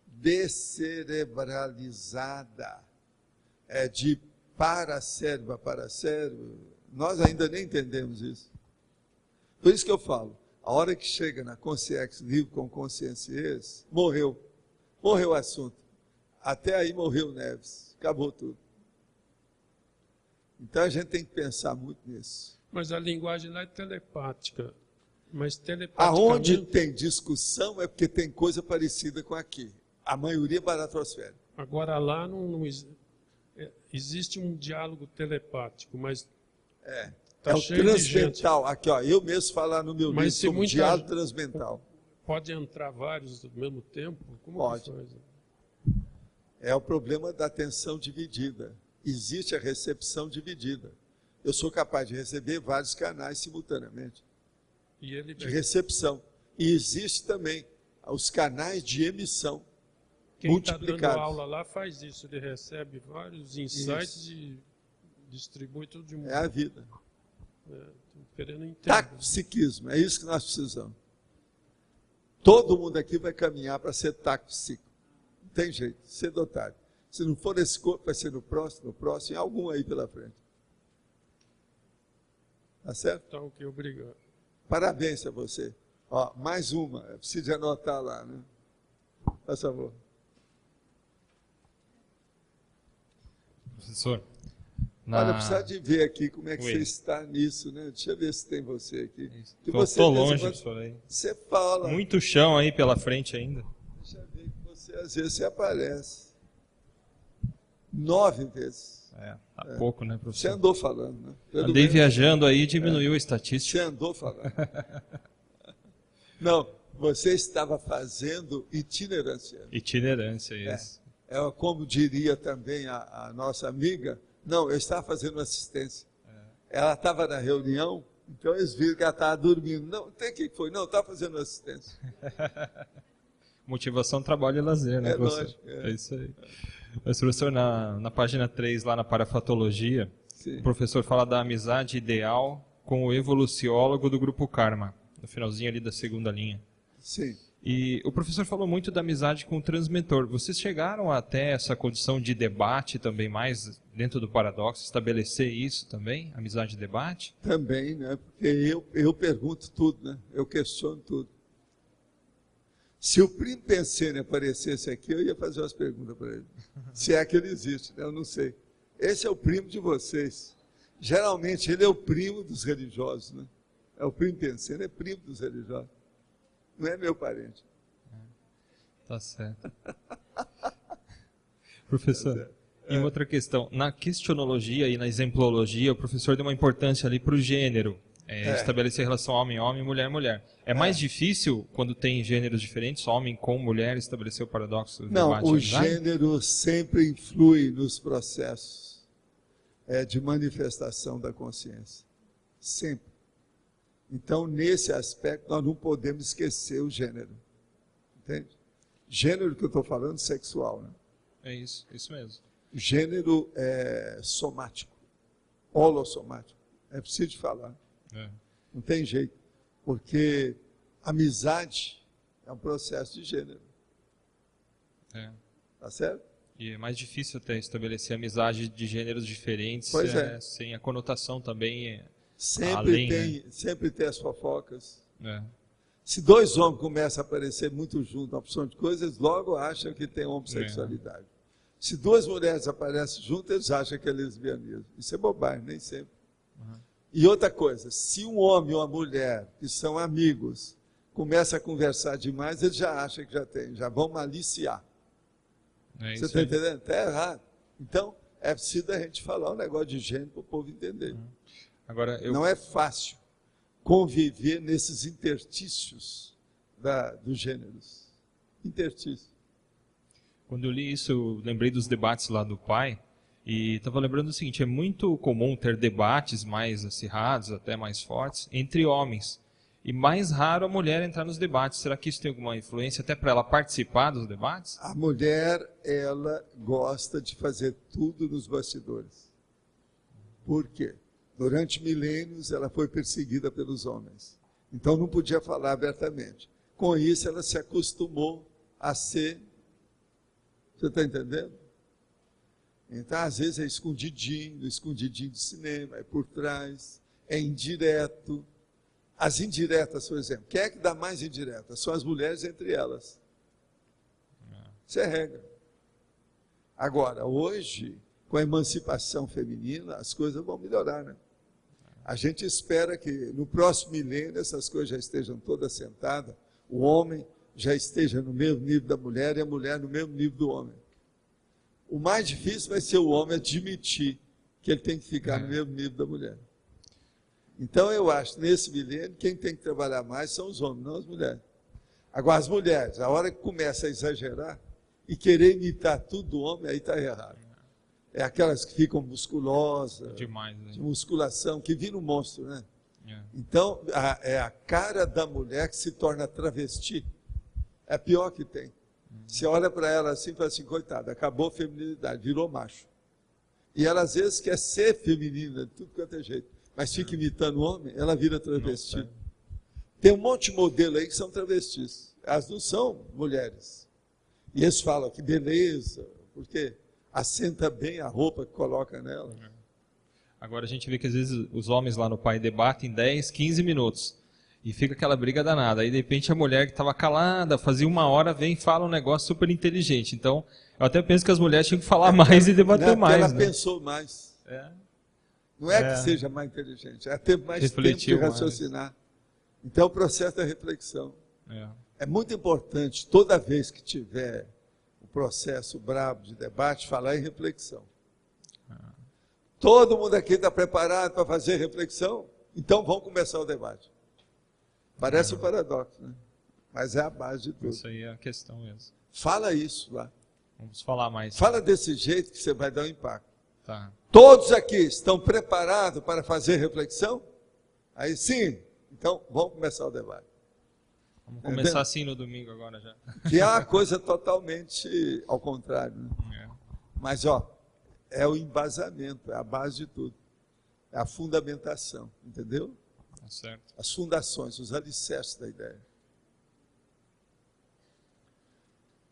descerebralizada, de paracérebro a paracérebro, nós ainda nem entendemos isso. Por isso que eu falo, a hora que chega na consciência livre com consciência, morreu o assunto. Até aí morreu Neves, acabou tudo. Então a gente tem que pensar muito nisso. Mas a linguagem lá é telepática. Mas telepaticamente... Aonde tem discussão é porque tem coisa parecida com aqui. A maioria é baratrosférica. Agora lá não existe um diálogo telepático, mas... É o transmental. Aqui, ó, eu mesmo falar no meu livro sobre o diálogo transmental. Pode entrar vários ao mesmo tempo? Como pode. Que faz? É o problema da atenção dividida. Existe a recepção dividida. Eu sou capaz de receber vários canais simultaneamente. De recepção. E existe também os canais de emissão. Quem está dando aula lá faz isso. Ele recebe vários insights e distribui tudo de um modo. É a vida. Querendo entender. Taco-psiquismo, é isso que nós precisamos. Todo mundo aqui vai caminhar para ser taco-psíquico. Não tem jeito, cedo ou tarde. Se não for nesse corpo, vai ser no próximo, e algum aí pela frente. Tá certo? Então, ok, obrigado. Parabéns a você. Ó, mais uma, preciso anotar lá, né? Por favor. Professor, olha, precisa de ver aqui como é que você está nisso, né? Deixa eu ver se tem você aqui. Estou longe, professor. Aí. Você fala. Muito chão aí pela frente ainda. Deixa eu ver que você, às vezes, você aparece. 9 vezes. Pouco, né, professor? Você andou falando, né? Andei viajando aí, diminuiu a estatística. Você andou falando. Não, você estava fazendo itinerância. Itinerância, isso. Como diria também a nossa amiga, não, eu estava fazendo assistência. Ela estava na reunião, então eles viram que ela estava dormindo. Não, tem que foi? Não, estava fazendo assistência. Motivação, trabalho e lazer, né, professor? Lógico, é isso aí. Mas, professor, na página 3, lá na parafatologia, o professor fala da amizade ideal com o evoluciólogo do grupo Karma, no finalzinho ali da segunda linha. Sim. E o professor falou muito da amizade com o transmentor. Vocês chegaram até essa condição de debate também, mais dentro do paradoxo, estabelecer isso também, amizade e debate? Também, né? Porque eu pergunto tudo, né? Eu questiono tudo. Se o primo Pensene aparecesse aqui, eu ia fazer umas perguntas para ele. Se é que ele existe, né? Eu não sei. Esse é o primo de vocês. Geralmente ele é o primo dos religiosos, né? É o primo Pensene, é primo dos religiosos. Não é meu parente. Tá certo. Professor, e outra questão, na questionologia e na exemplologia, o professor deu uma importância ali para o gênero, estabelecer relação homem-homem, mulher-mulher. É mais difícil, quando tem gêneros diferentes, homem com mulher, estabelecer o paradoxo do Não, debate? o gênero sempre influi nos processos de manifestação da consciência. Sempre. Então, nesse aspecto, nós não podemos esquecer o gênero. Entende? Gênero que eu estou falando, sexual, né? É isso mesmo. Gênero somático, holossomático. É preciso falar. Não tem jeito. Porque amizade é um processo de gênero. Tá certo? E é mais difícil até estabelecer amizade de gêneros diferentes, sem a conotação também. Sempre tem as fofocas. Se dois homens começam a aparecer muito juntos, uma opção de coisas, logo acham que tem homossexualidade. Se duas mulheres aparecem juntas, eles acham que é lesbianismo. Isso é bobagem, nem sempre. E outra coisa, se um homem ou uma mulher, que são amigos, começam a conversar demais, eles já acham que já vão maliciar. Você está entendendo? Está errado. Então, é preciso a gente falar um negócio de gênero para o povo entender. Agora, Não é fácil conviver nesses interstícios dos gêneros. Interstícios. Quando eu li isso, eu lembrei dos debates lá do pai, e estava lembrando o seguinte, é muito comum ter debates mais acirrados, até mais fortes, entre homens. E mais raro a mulher entrar nos debates. Será que isso tem alguma influência até para ela participar dos debates? A mulher, ela gosta de fazer tudo nos bastidores. Por quê? Durante milênios, ela foi perseguida pelos homens. Então, não podia falar abertamente. Com isso, ela se acostumou a ser... Você está entendendo? Então, às vezes, é escondidinho de cinema, é por trás, é indireto. As indiretas, por exemplo. Quem é que dá mais indiretas? São as mulheres entre elas. Isso é regra. Agora, hoje, com a emancipação feminina, as coisas vão melhorar, né? A gente espera que no próximo milênio essas coisas já estejam todas sentadas, o homem já esteja no mesmo nível da mulher e a mulher no mesmo nível do homem. O mais difícil vai ser o homem admitir que ele tem que ficar no mesmo nível da mulher. Então eu acho que nesse milênio quem tem que trabalhar mais são os homens, não as mulheres. Agora as mulheres, a hora que começa a exagerar e querer imitar tudo do homem, aí está errado. É aquelas que ficam musculosas, demais, né? De musculação, que vira um monstro, né? Então, é a cara da mulher que se torna travesti. É a pior que tem. Você olha para ela assim e fala assim, coitada, acabou a feminilidade, virou macho. E ela às vezes quer ser feminina, de tudo quanto é jeito. Mas fica imitando o homem, ela vira travesti. Tem um monte de modelo aí que são travestis. Elas não são mulheres. E eles falam que beleza, porque assenta bem a roupa que coloca nela. Agora a gente vê que às vezes os homens lá no pai debatem 10, 15 minutos. E fica aquela briga danada. Aí de repente a mulher que estava calada, fazia 1 hora, vem e fala um negócio super inteligente. Então, eu até penso que as mulheres tinham que falar mais e debater mais. Ela pensou mais. Não é que seja mais inteligente, é ter mais tempo de raciocinar. Então é o processo da reflexão. É muito importante, toda vez que tiver o processo brabo de debate, falar em reflexão. Todo mundo aqui está preparado para fazer reflexão? Então vamos começar o debate. Parece um paradoxo, né? Mas é a base de tudo. Isso aí é a questão mesmo. Fala isso lá. Vamos falar mais. Fala desse jeito que você vai dar um impacto. Tá. Todos aqui estão preparados para fazer reflexão? Aí sim, então vamos começar o debate. Vamos começar assim no domingo agora já. Que é uma coisa totalmente ao contrário, né? Mas é o embasamento, é a base de tudo. É a fundamentação, entendeu? Tá certo. As fundações, os alicerces da ideia.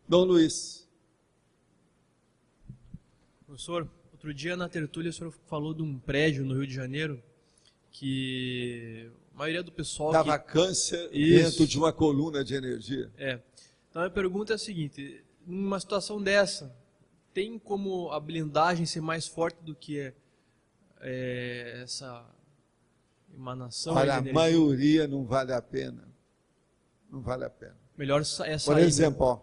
Dom Luiz. Professor, outro dia na tertúlia o senhor falou de um prédio no Rio de Janeiro que a maioria do pessoal... Da vacância dentro de uma coluna de energia. Então a pergunta é a seguinte, numa situação dessa, tem como a blindagem ser mais forte do que essa emanação? Olha, a maioria não vale a pena. Não vale a pena. Melhor é sair. Por exemplo, ó,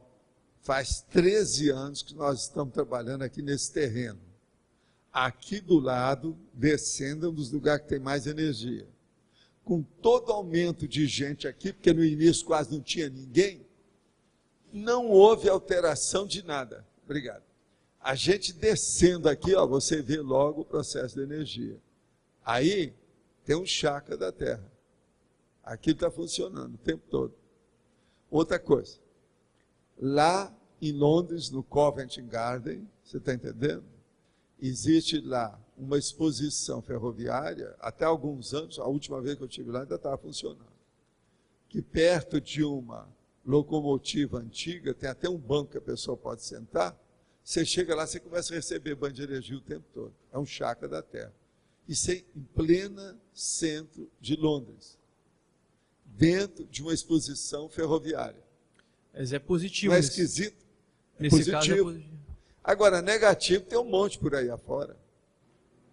faz 13 anos que nós estamos trabalhando aqui nesse terreno. Aqui do lado, descendo, é um dos lugares que tem mais energia. Com todo aumento de gente aqui, porque no início quase não tinha ninguém, não houve alteração de nada. Obrigado. A gente descendo aqui, ó, você vê logo o processo de energia. Aí tem um chakra da Terra. Aqui está funcionando o tempo todo. Outra coisa, lá em Londres, no Covent Garden, você está entendendo? Existe lá uma exposição ferroviária, até alguns anos, a última vez que eu estive lá ainda estava funcionando, que perto de uma locomotiva antiga, tem até um banco que a pessoa pode sentar, você chega lá, você começa a receber banho de energia o tempo todo. É um chakra da Terra. Isso é em plena centro de Londres, dentro de uma exposição ferroviária. Mas é positivo. Não é esquisito? Nesse positivo. caso é positivo. Agora, negativo tem um monte por aí afora.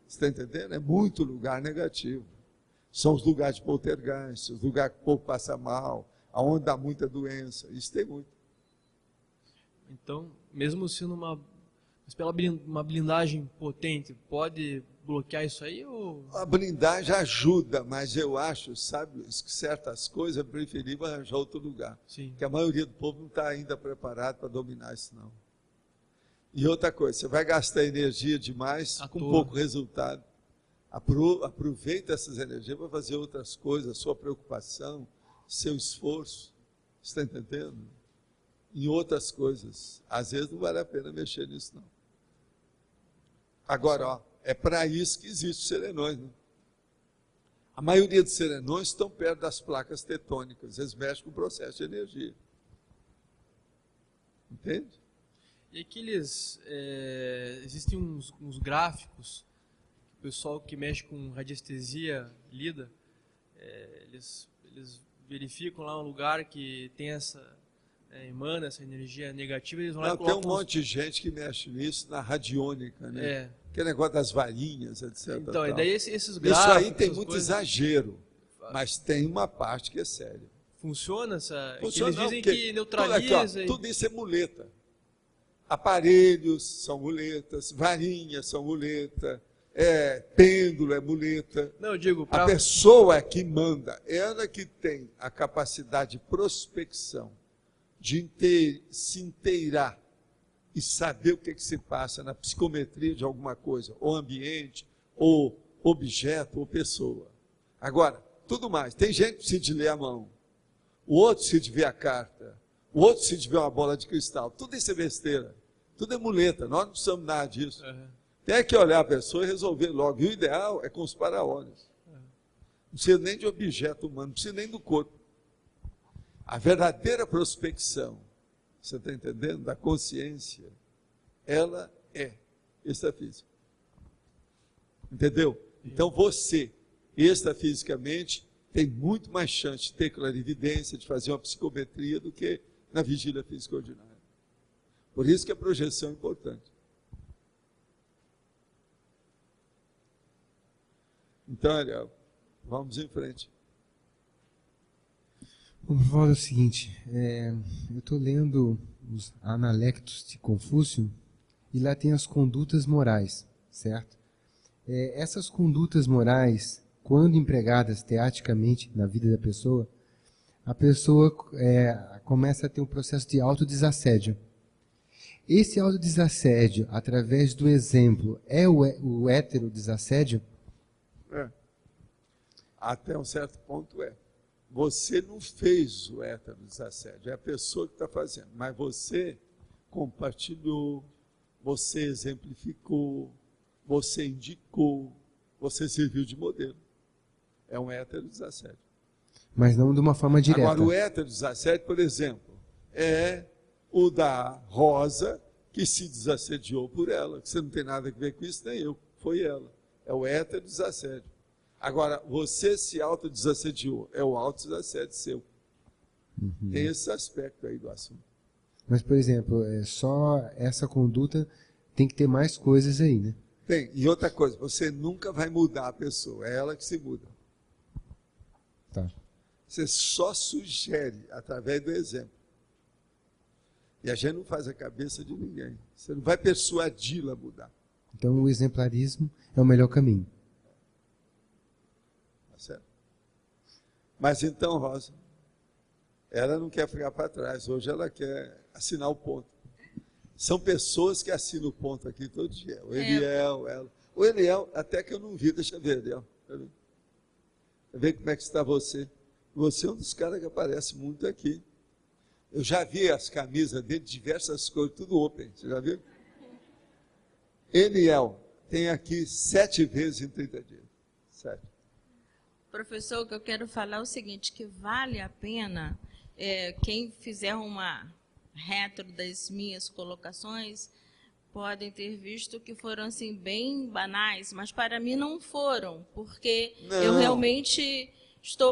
Você está entendendo? É muito lugar negativo. São os lugares de poltergeist, os lugares que o povo passa mal, aonde dá muita doença. Isso tem muito. Então, mesmo sendo uma blindagem potente, pode bloquear isso aí? Ou... A blindagem ajuda, mas eu acho, sabe, que certas coisas é preferível arranjar outro lugar. Sim. Que a maioria do povo não está ainda preparado para dominar isso, não. E outra coisa, você vai gastar energia demais com pouco resultado. Aproveita essas energias para fazer outras coisas, sua preocupação, seu esforço. Você está entendendo? Em outras coisas. Às vezes não vale a pena mexer nisso, não. Agora, ó, é para isso que existem os serenões. Né? A maioria dos serenões estão perto das placas tectônicas. Eles mexem com o processo de energia. Entende? E aqueles... existem uns gráficos que o pessoal que mexe com radiestesia lida, eles verificam lá um lugar que tem emana essa energia negativa, eles vão lá e colocam... Tem um monte de gente que mexe nisso na radiônica, né? Que negócio das varinhas, etc. Então, e daí esses gráficos... Isso aí tem muito exagero, mas tem uma parte que é séria. Funciona essa... Funciona, eles dizem que neutraliza... Tudo isso é muleta. Aparelhos são muletas, varinhas são muleta, pêndulo é muleta. Não, eu digo... A pessoa que manda, ela que tem a capacidade de prospecção, de se inteirar e saber o que se passa na psicometria de alguma coisa, ou ambiente, ou objeto, ou pessoa. Agora, tudo mais. Tem gente que precisa de ler a mão, o outro precisa de ver a carta, o outro precisa de ver uma bola de cristal. Tudo isso é besteira, tudo é muleta, nós não precisamos nada disso. Tem que olhar a pessoa e resolver logo. E o ideal é com os para-olhos. Não precisa nem de objeto humano, não precisa nem do corpo. A verdadeira prospecção, você está entendendo? Da consciência, ela é extrafísica. Entendeu? Então você, extrafisicamente, tem muito mais chance de ter clarividência, de fazer uma psicometria do que na vigília física ordinária. Por isso que a projeção é importante. Então, Ariel, vamos em frente. Vamos falar o seguinte, eu estou lendo os Analectos de Confúcio e lá tem as condutas morais, certo? Essas condutas morais, quando empregadas teaticamente na vida da pessoa, a pessoa começa a ter um processo de autodesassédio. Esse autodesassédio, através do exemplo, é o heterodesassédio? Até um certo ponto é. Você não fez o heterodesassédio, é a pessoa que está fazendo. Mas você compartilhou, você exemplificou, você indicou, você serviu de modelo. É um heterodesassédio. Mas não de uma forma direta. Agora, o heterodesassédio, por exemplo, é o da Rosa, que se desassediou por ela. Você não tem nada a ver com isso, nem eu. Foi ela. É o heterodesassédio. Agora, você se autodesassediou, é o autodesassédio seu. Tem esse aspecto aí do assunto. Mas, por exemplo, só essa conduta tem que ter mais coisas aí, né? Tem. E outra coisa, você nunca vai mudar a pessoa, é ela que se muda. Tá. Você só sugere através do exemplo. E a gente não faz a cabeça de ninguém. Você não vai persuadi-la a mudar. Então, o exemplarismo é o melhor caminho. Tá certo? Mas então, Rosa, ela não quer ficar para trás. Hoje ela quer assinar o ponto. São pessoas que assinam o ponto aqui todo dia. O Eliel, ela. O Eliel, até que eu não vi, deixa eu ver, Eliel. Deixa eu ver como é que está você. Você é um dos caras que aparece muito aqui. Eu já vi as camisas dele, diversas cores, tudo open. Você já viu? Eliel tem aqui 7 vezes em 30 dias. 7. Professor, o que eu quero falar é o seguinte, que vale a pena, quem fizer uma retro das minhas colocações, podem ter visto que foram assim bem banais, mas para mim não foram, porque eu realmente estou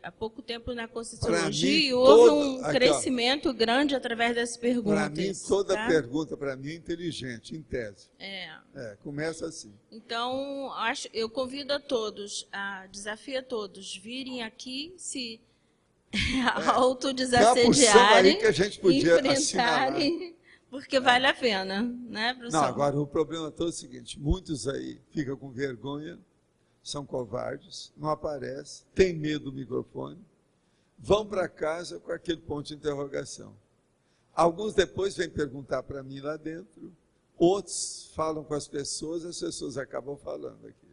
há pouco tempo na Conscienciologia e houve um crescimento grande através das perguntas. Para mim, toda pergunta para mim é inteligente, em tese. Começa assim. Então, eu convido a todos, desafio a todos, virem aqui, se autodesassediarem, que a gente podia enfrentarem, porque vale a pena, né, professor? Não, agora o problema todo é o seguinte, muitos aí ficam com vergonha, são covardes, não aparecem, têm medo do microfone, vão para casa com aquele ponto de interrogação. Alguns depois vêm perguntar para mim lá dentro, outros falam com as pessoas acabam falando aqui.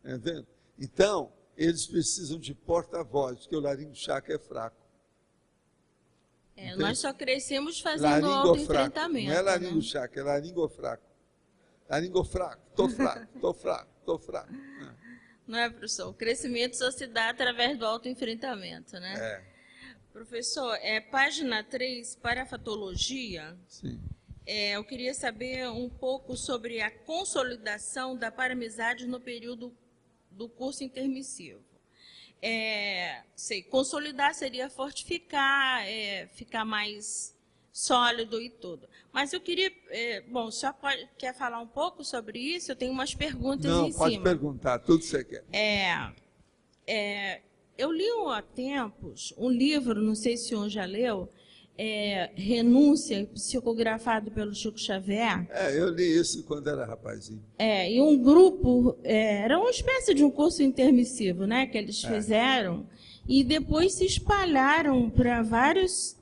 Entendeu? Então, eles precisam de porta-voz, porque o laringo-chakra é fraco. Nós só crescemos fazendo autoenfrentamento. Não é laringo-chakra, é laringofraco. Laringofraco, tô fraco. Não é, professor? O crescimento só se dá através do autoenfrentamento, né? Professor, página 3, parafatologia. Sim. Eu queria saber um pouco sobre a consolidação da paramizade no período do curso intermissivo. Consolidar seria fortificar, ficar mais sólido e tudo. Mas eu queria... o senhor quer falar um pouco sobre isso? Eu tenho umas perguntas em cima. Não, pode perguntar, tudo que você quer. Eu li há tempos um livro, não sei se o senhor já leu, Renúncia, psicografado pelo Chico Xavier. Eu li isso quando era rapazinho. E um grupo, era uma espécie de um curso intermissivo, né, que eles fizeram, e depois se espalharam para várias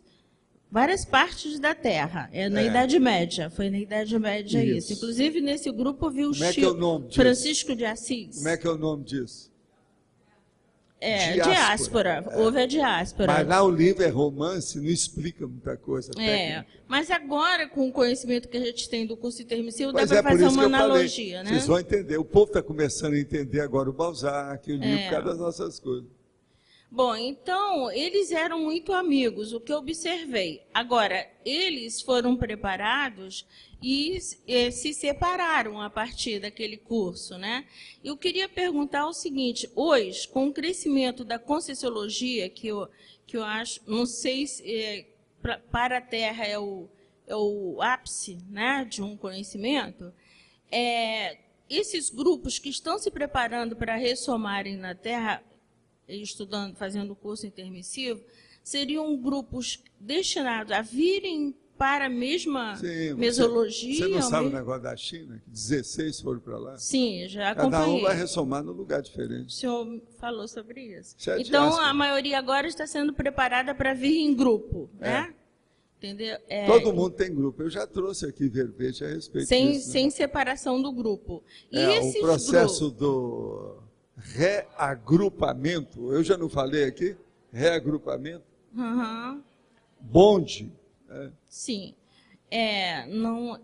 partes da Terra. Na Idade Média, foi na Idade Média isso. Inclusive, nesse grupo, eu vi o Chico, Francisco de Assis. Como é que é o nome disso? Diáspora. Houve a diáspora. Mas lá o livro é romance, não explica muita coisa. Mas agora, com o conhecimento que a gente tem do curso intermissivo, dá para fazer uma analogia, né? Vocês vão entender. O povo está começando a entender agora o Balzac, o livro, por causa das nossas coisas. Bom, então, eles eram muito amigos, o que eu observei. Agora, eles foram preparados e se separaram a partir daquele curso, né? Eu queria perguntar o seguinte, hoje, com o crescimento da Conscienciologia, que eu acho, não sei se para a Terra é o ápice, né, de um conhecimento, esses grupos que estão se preparando para ressomarem na Terra, estudando, fazendo o curso intermissivo, seriam grupos destinados a virem para a mesma mesologia? Você não sabe o negócio da China? Que 16 foram para lá? Sim, já acompanhei. Cada um vai ressomar num lugar diferente. O senhor falou sobre isso. Então, a maioria agora está sendo preparada para vir em grupo, né? Entendeu? Todo mundo tem grupo. Eu já trouxe aqui verbete a respeito disso. Sem separação do grupo. E o processo do reagrupamento, eu já não falei aqui? Reagrupamento? Bonde. Sim.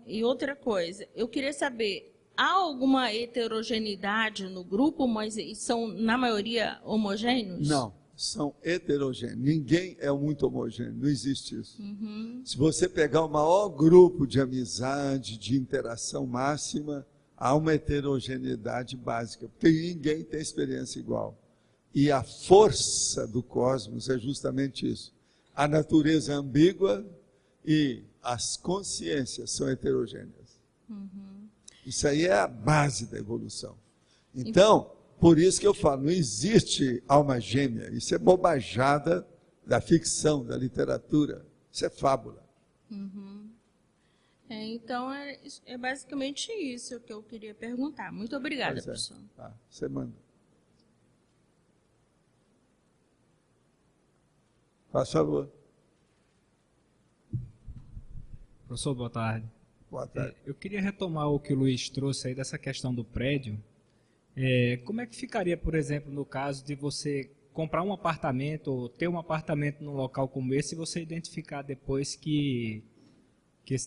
E outra coisa, eu queria saber, há alguma heterogeneidade no grupo, mas são, na maioria, homogêneos? Não, são heterogêneos. Ninguém é muito homogêneo, não existe isso. Se você pegar o maior grupo de amizade, de interação máxima, há uma heterogeneidade básica, porque ninguém tem experiência igual. E a força do cosmos é justamente isso. A natureza é ambígua, e as consciências são heterogêneas. Isso aí é a base da evolução. Então, por isso que eu falo, não existe alma gêmea. Isso é bobajada da ficção, da literatura. Isso é fábula. Então, é basicamente isso que eu queria perguntar. Muito obrigada, professor. Tá, você manda. Faz favor. Professor, boa tarde. Boa tarde. Eu queria retomar o que o Luiz trouxe aí dessa questão do prédio. Como é que ficaria, por exemplo, no caso de você comprar um apartamento ou ter um apartamento num local como esse e você identificar depois que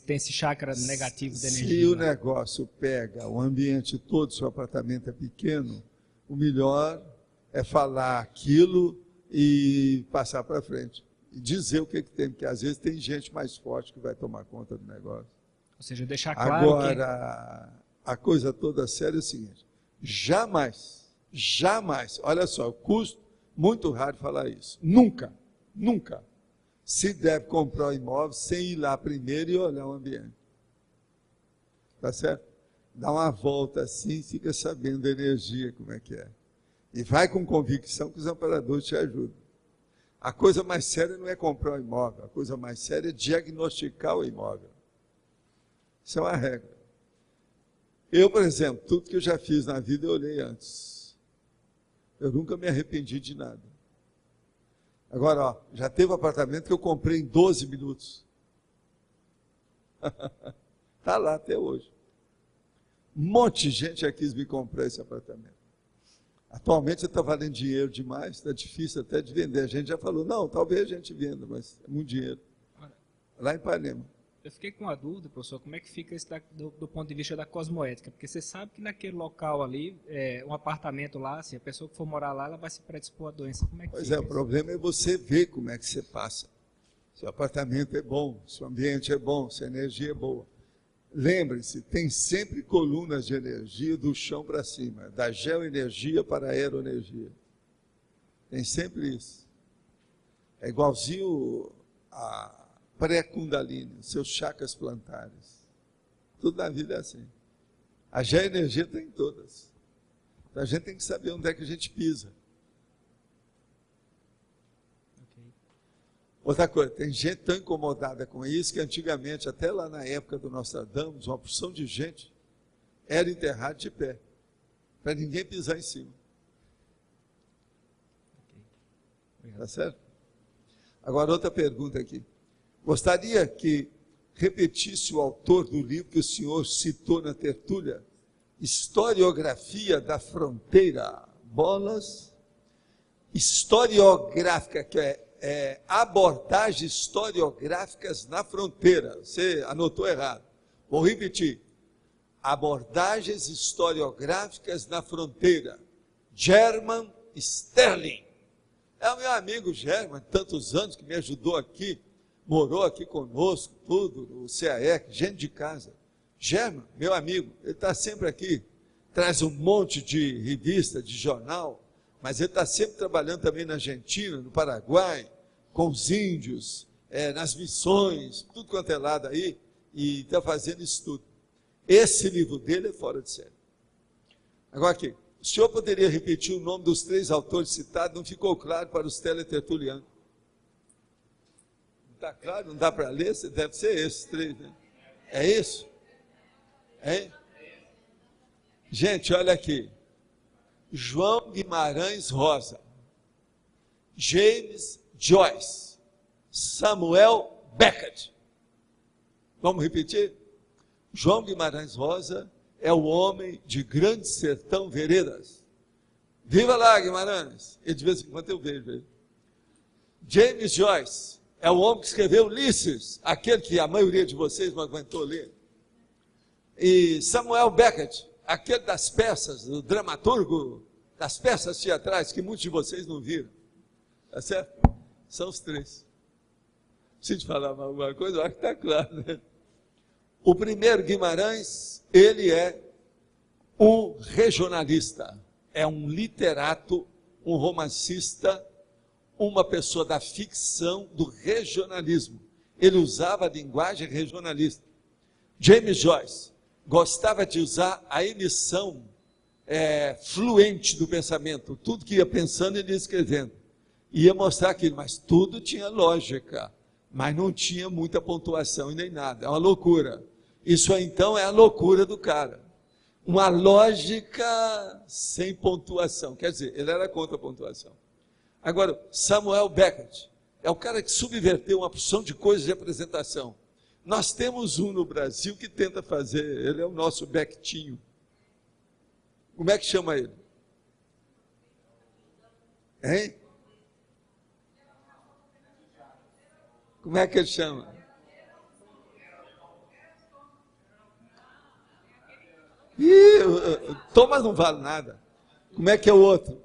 tem esse chakra negativo da energia? Se o negócio pega o ambiente todo, seu apartamento é pequeno, o melhor é falar aquilo e passar para frente. E dizer o que tem, porque às vezes tem gente mais forte que vai tomar conta do negócio. Ou seja, deixar claro Agora, a coisa toda séria é o seguinte, jamais, olha só, custo muito raro falar isso, nunca se deve comprar um imóvel sem ir lá primeiro e olhar o ambiente. Tá certo? Dá uma volta assim, fica sabendo da energia, como é que é. E vai com convicção que os amparadores te ajudam. A coisa mais séria não é comprar um imóvel, a coisa mais séria é diagnosticar o imóvel. Isso é uma regra. Eu, por exemplo, tudo que eu já fiz na vida eu olhei antes. Eu nunca me arrependi de nada. Agora, ó, já teve um apartamento que eu comprei em 12 minutos. Está lá até hoje. Um monte de gente já quis me comprar esse apartamento. Atualmente está valendo dinheiro demais, está difícil até de vender. A gente já falou, não, talvez a gente venda, mas é muito dinheiro. Lá em Ipanema. Eu fiquei com uma dúvida, professor, como é que fica isso do ponto de vista da cosmoética? Porque você sabe que naquele local ali, um apartamento lá, assim, a pessoa que for morar lá, ela vai se predispor à doença. Como é que Pois fica é, o problema é você ver como é que você passa. Se o apartamento é bom, se o ambiente é bom, se a energia é boa. Lembre-se, tem sempre colunas de energia do chão para cima, da geoenergia para a aeroenergia. Tem sempre isso. É igualzinho a pré-kundalini, seus chakras plantares. Tudo na vida é assim. A geoenergia está em todas. Então a gente tem que saber onde é que a gente pisa. Outra coisa, tem gente tão incomodada com isso que antigamente, até lá na época do Nostradamus, uma porção de gente era enterrada de pé, para ninguém pisar em cima. Tá certo? Agora, outra pergunta aqui. Gostaria que repetisse o autor do livro que o senhor citou na tertúlia, Historiografia da Fronteira, bolas, historiográfica, que é abordagens historiográficas na fronteira. Você anotou errado. Vou repetir. Abordagens historiográficas na fronteira. German Sterling. É o meu amigo German, tantos anos que me ajudou aqui, morou aqui conosco, tudo, no CAEC, gente de casa. German, meu amigo, ele está sempre aqui, traz um monte de revista, de jornal, mas ele está sempre trabalhando também na Argentina, no Paraguai, com os índios, nas missões, tudo quanto é lado aí, e está fazendo isso tudo. Esse livro dele é fora de série. Agora aqui, o senhor poderia repetir o nome dos 3 autores citados? Não ficou claro para os teletertulianos. Não está claro? Não dá para ler? Deve ser esses 3, né? É isso? Hein? Gente, olha aqui. João Guimarães Rosa, James Joyce, Samuel Beckett. Vamos repetir? João Guimarães Rosa é o homem de Grande Sertão Veredas. Viva lá, Guimarães! E de vez em quando eu vejo ele. James Joyce é o homem que escreveu Ulisses, aquele que a maioria de vocês não aguentou ler. E Samuel Beckett, aquele das peças, o dramaturgo das peças teatrais que muitos de vocês não viram. Tá certo? São os 3. Se te falar alguma coisa, eu acho que está claro, né? O primeiro, Guimarães, ele é um regionalista, é um literato, um romancista, uma pessoa da ficção, do regionalismo. Ele usava a linguagem regionalista. James Joyce gostava de usar a emissão fluente do pensamento. Tudo que ia pensando, ele ia escrevendo. Ia mostrar aquilo, mas tudo tinha lógica. Mas não tinha muita pontuação e nem nada. É uma loucura. Isso aí, então, é a loucura do cara. Uma lógica sem pontuação. Quer dizer, ele era contra a pontuação. Agora, Samuel Beckett é o cara que subverteu uma porção de coisas de apresentação. Nós temos um no Brasil que tenta fazer, ele é o nosso Becktinho. Como é que chama ele? Hein? Como é que ele chama? Thomas não vale nada. Como é que é o outro?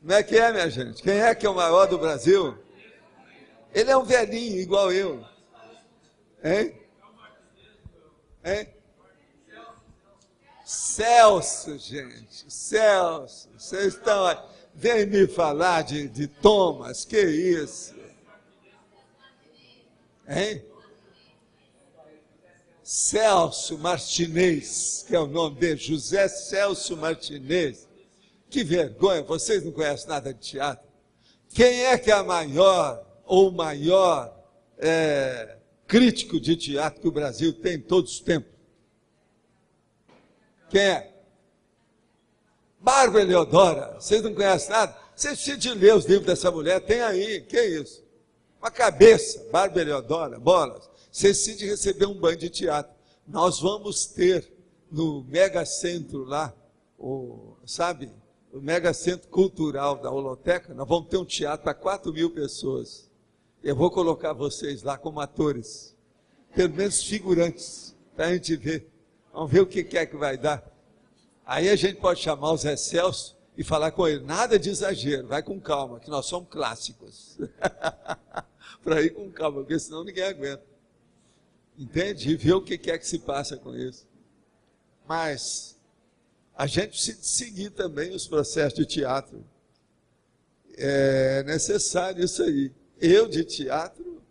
Como é que é, minha gente? Quem é que é o maior do Brasil? Ele é um velhinho, igual eu. Hein? Hein? Celso, gente. Celso. Vocês estão aí. Vem me falar de Thomas. Que isso? Hein? Celso Martinez, que é o nome dele. José Celso Martinez. Que vergonha, vocês não conhecem nada de teatro. Quem é que é a maior ou maior crítico de teatro que o Brasil tem em todos os tempos? Quem é? Bárbara Eleodora. Vocês não conhecem nada? Vocês precisam de ler os livros dessa mulher, tem aí, que isso? Uma cabeça, Bárbara Eleodora, bolas. Vocês precisam de receber um banho de teatro. Nós vamos ter no Mega Centro lá, o Mega Centro Cultural da Holoteca, nós vamos ter um teatro para 4.000 pessoas. Eu vou colocar vocês lá como atores, pelo menos figurantes, para a gente ver. Vamos ver o que é que vai dar. Aí a gente pode chamar o Zé Celso e falar com ele, nada de exagero, vai com calma, que nós somos clássicos. Para ir com calma, porque senão ninguém aguenta. Entende? E ver o que é que se passa com isso. Mas a gente precisa seguir também os processos de teatro. É necessário isso aí. Eu, de teatro,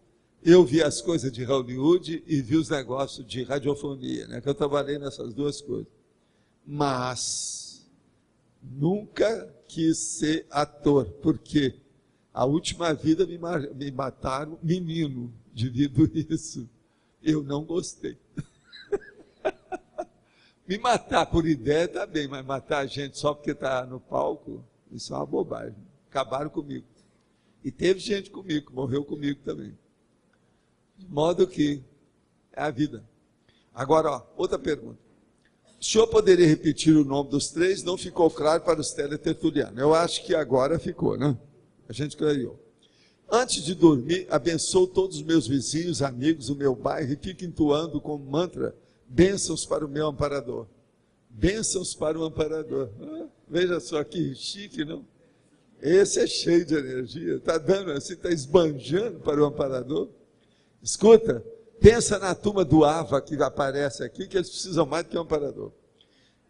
eu vi as coisas de Hollywood e vi os negócios de radiofonia, né? Que eu trabalhei nessas duas coisas. Mas nunca quis ser ator, porque a última vida me mataram menino devido a isso. Eu não gostei. Me matar por ideia está bem, mas matar a gente só porque está no palco, isso é uma bobagem. Acabaram comigo. E teve gente comigo, que morreu comigo também. De modo que é a vida. Agora, ó, outra pergunta. O senhor poderia repetir o nome dos três? Não ficou claro para os teletertulianos. Eu acho que agora ficou, né? A gente clareou. Antes de dormir, abençoo todos os meus vizinhos, amigos, o meu bairro, e fico entoando como mantra, bênçãos para o meu amparador. Bênçãos para o amparador. Ah, veja só que chique, não? Esse é cheio de energia. Está dando assim, está esbanjando para o amparador. Escuta, pensa na turma do Ava que aparece aqui, que eles precisam mais do que um amparador.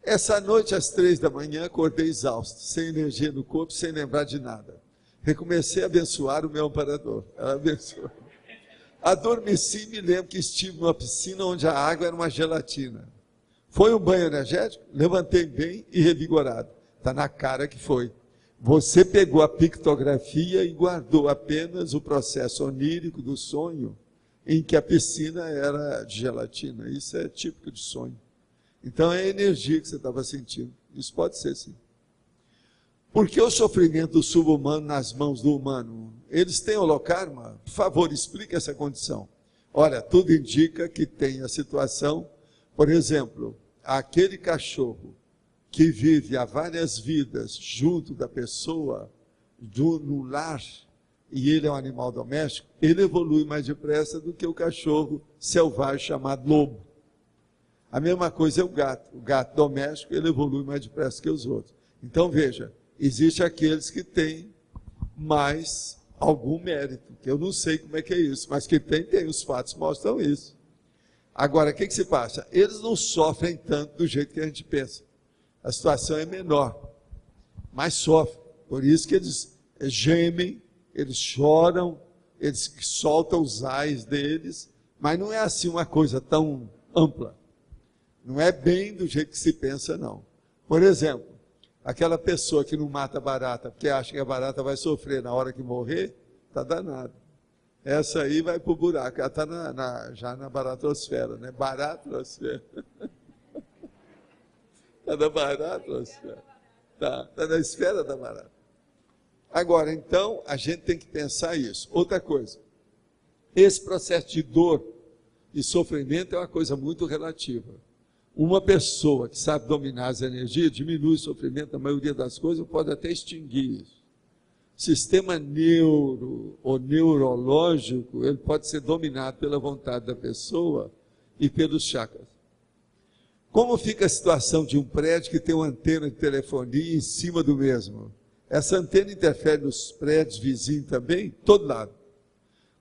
Essa noite, às 3 da manhã, acordei exausto, sem energia no corpo, sem lembrar de nada. Recomecei a abençoar o meu amparador. Ela abençoou. Adormeci e me lembro que estive numa piscina onde a água era uma gelatina. Foi um banho energético? Levantei bem e revigorado. Está na cara que foi. Você pegou a pictografia e guardou apenas o processo onírico do sonho, em que a piscina era de gelatina. Isso é típico de sonho. Então é a energia que você estava sentindo. Isso pode ser, sim. Por que o sofrimento do subhumano nas mãos do humano? Eles têm holocarma? Por favor, explique essa condição. Olha, tudo indica que tem a situação, por exemplo, aquele cachorro que vive há várias vidas junto da pessoa, no lar, e ele é um animal doméstico, ele evolui mais depressa do que o cachorro selvagem chamado lobo. A mesma coisa é o gato. O gato doméstico, ele evolui mais depressa que os outros. Então, veja, existem aqueles que têm mais algum mérito, que eu não sei como é que é isso, mas que tem, os fatos mostram isso. Agora, o que se passa? Eles não sofrem tanto do jeito que a gente pensa. A situação é menor, mas sofrem. Por isso que eles gemem eles choram, eles soltam os ais deles, mas não é assim uma coisa tão ampla. Não é bem do jeito que se pensa, não. Por exemplo, aquela pessoa que não mata barata, porque acha que a barata vai sofrer na hora que morrer, está danado. Essa aí vai para o buraco, ela está já na baratrosfera, né? Baratrosfera. Está na baratrosfera. Está na esfera da barata. Agora, então, a gente tem que pensar isso. Outra coisa, esse processo de dor e sofrimento é uma coisa muito relativa. Uma pessoa que sabe dominar as energias, diminui o sofrimento da maioria das coisas, pode até extinguir isso. Sistema neuro ou neurológico, ele pode ser dominado pela vontade da pessoa e pelos chakras. Como fica a situação de um prédio que tem uma antena de telefonia em cima do mesmo? Essa antena interfere nos prédios vizinhos também, todo lado.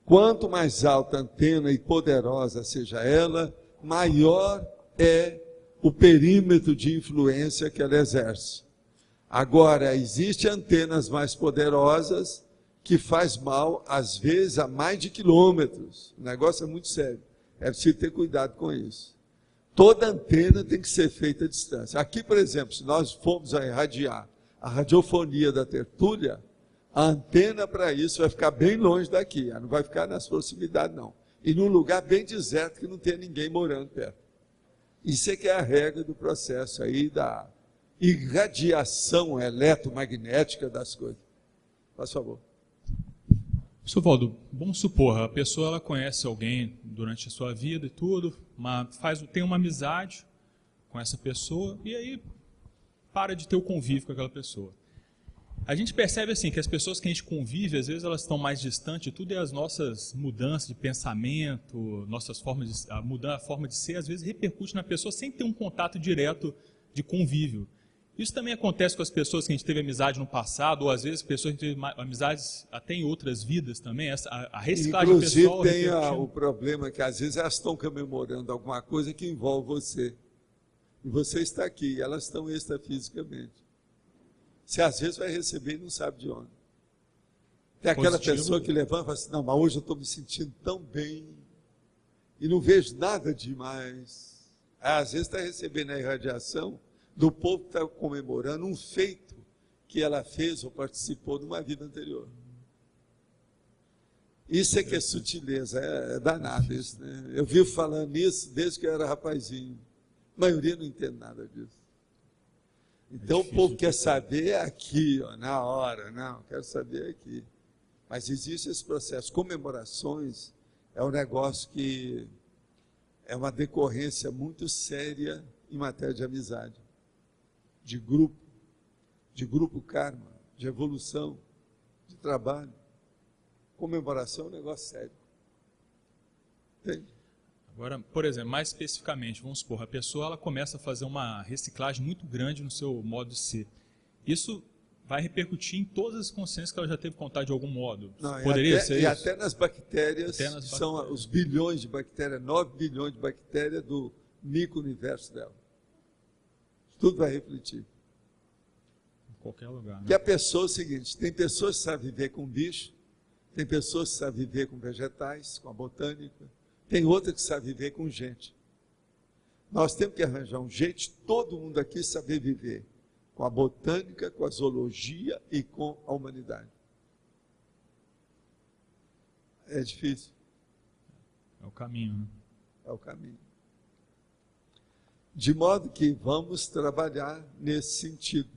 Quanto mais alta a antena e poderosa seja ela, maior é o perímetro de influência que ela exerce. Agora, existem antenas mais poderosas que faz mal, às vezes, a mais de quilômetros. O negócio é muito sério. É preciso ter cuidado com isso. Toda antena tem que ser feita à distância. Aqui, por exemplo, se nós formos a irradiar a radiofonia da tertúlia, a antena para isso vai ficar bem longe daqui. Ela não vai ficar nas proximidades, não. E num lugar bem deserto que não tem ninguém morando perto. Isso é que é a regra do processo aí da irradiação eletromagnética das coisas. Faz favor. Professor Valdo, vamos supor, a pessoa ela conhece alguém durante a sua vida e tudo, tem uma amizade com essa pessoa e aí para de ter o convívio com aquela pessoa. A gente percebe assim que as pessoas que a gente convive, às vezes elas estão mais distantes de tudo e as nossas mudanças de pensamento, nossas formas de mudar a forma de ser, às vezes repercute na pessoa sem ter um contato direto de convívio. Isso também acontece com as pessoas que a gente teve amizade no passado, ou às vezes pessoas que teve amizades até em outras vidas também, a reciclagem pessoal... Inclusive tem o problema que às vezes elas estão comemorando alguma coisa que envolve você. E você está aqui, e elas estão extrafisicamente. Você às vezes vai receber e não sabe de onde. Tem aquela pessoa que levanta e fala assim, não, mas hoje eu estou me sentindo tão bem, e não vejo nada demais. Às vezes está recebendo a irradiação do povo que está comemorando um feito que ela fez ou participou numa vida anterior. Isso é que é sutileza, é danado isso, né? Eu vivo falando isso desde que eu era rapazinho. A maioria não entende nada disso. Então o povo quer saber aqui, ó, na hora, não, quero saber aqui. Mas existe esse processo. Comemorações é um negócio que é uma decorrência muito séria em matéria de amizade, de grupo karma, de evolução, de trabalho. Comemoração é um negócio sério. Entende? Agora, por exemplo, mais especificamente, vamos supor, a pessoa ela começa a fazer uma reciclagem muito grande no seu modo de ser. Isso vai repercutir em todas as consciências que ela já teve contato de algum modo. Não, Poderia ser isso? E até nas bactérias, são os bilhões de bactérias, 9 bilhões de bactérias do micro-universo dela. Tudo vai refletir. Em qualquer lugar. Né? Que a pessoa é o seguinte, tem pessoas que sabem viver com bicho, tem pessoas que sabem viver com vegetais, com a botânica, tem outra que sabe viver com gente. Nós temos que arranjar um jeito de todo mundo aqui saber viver com a botânica, com a zoologia e com a humanidade. É difícil. É o caminho, né? É o caminho. De modo que vamos trabalhar nesse sentido.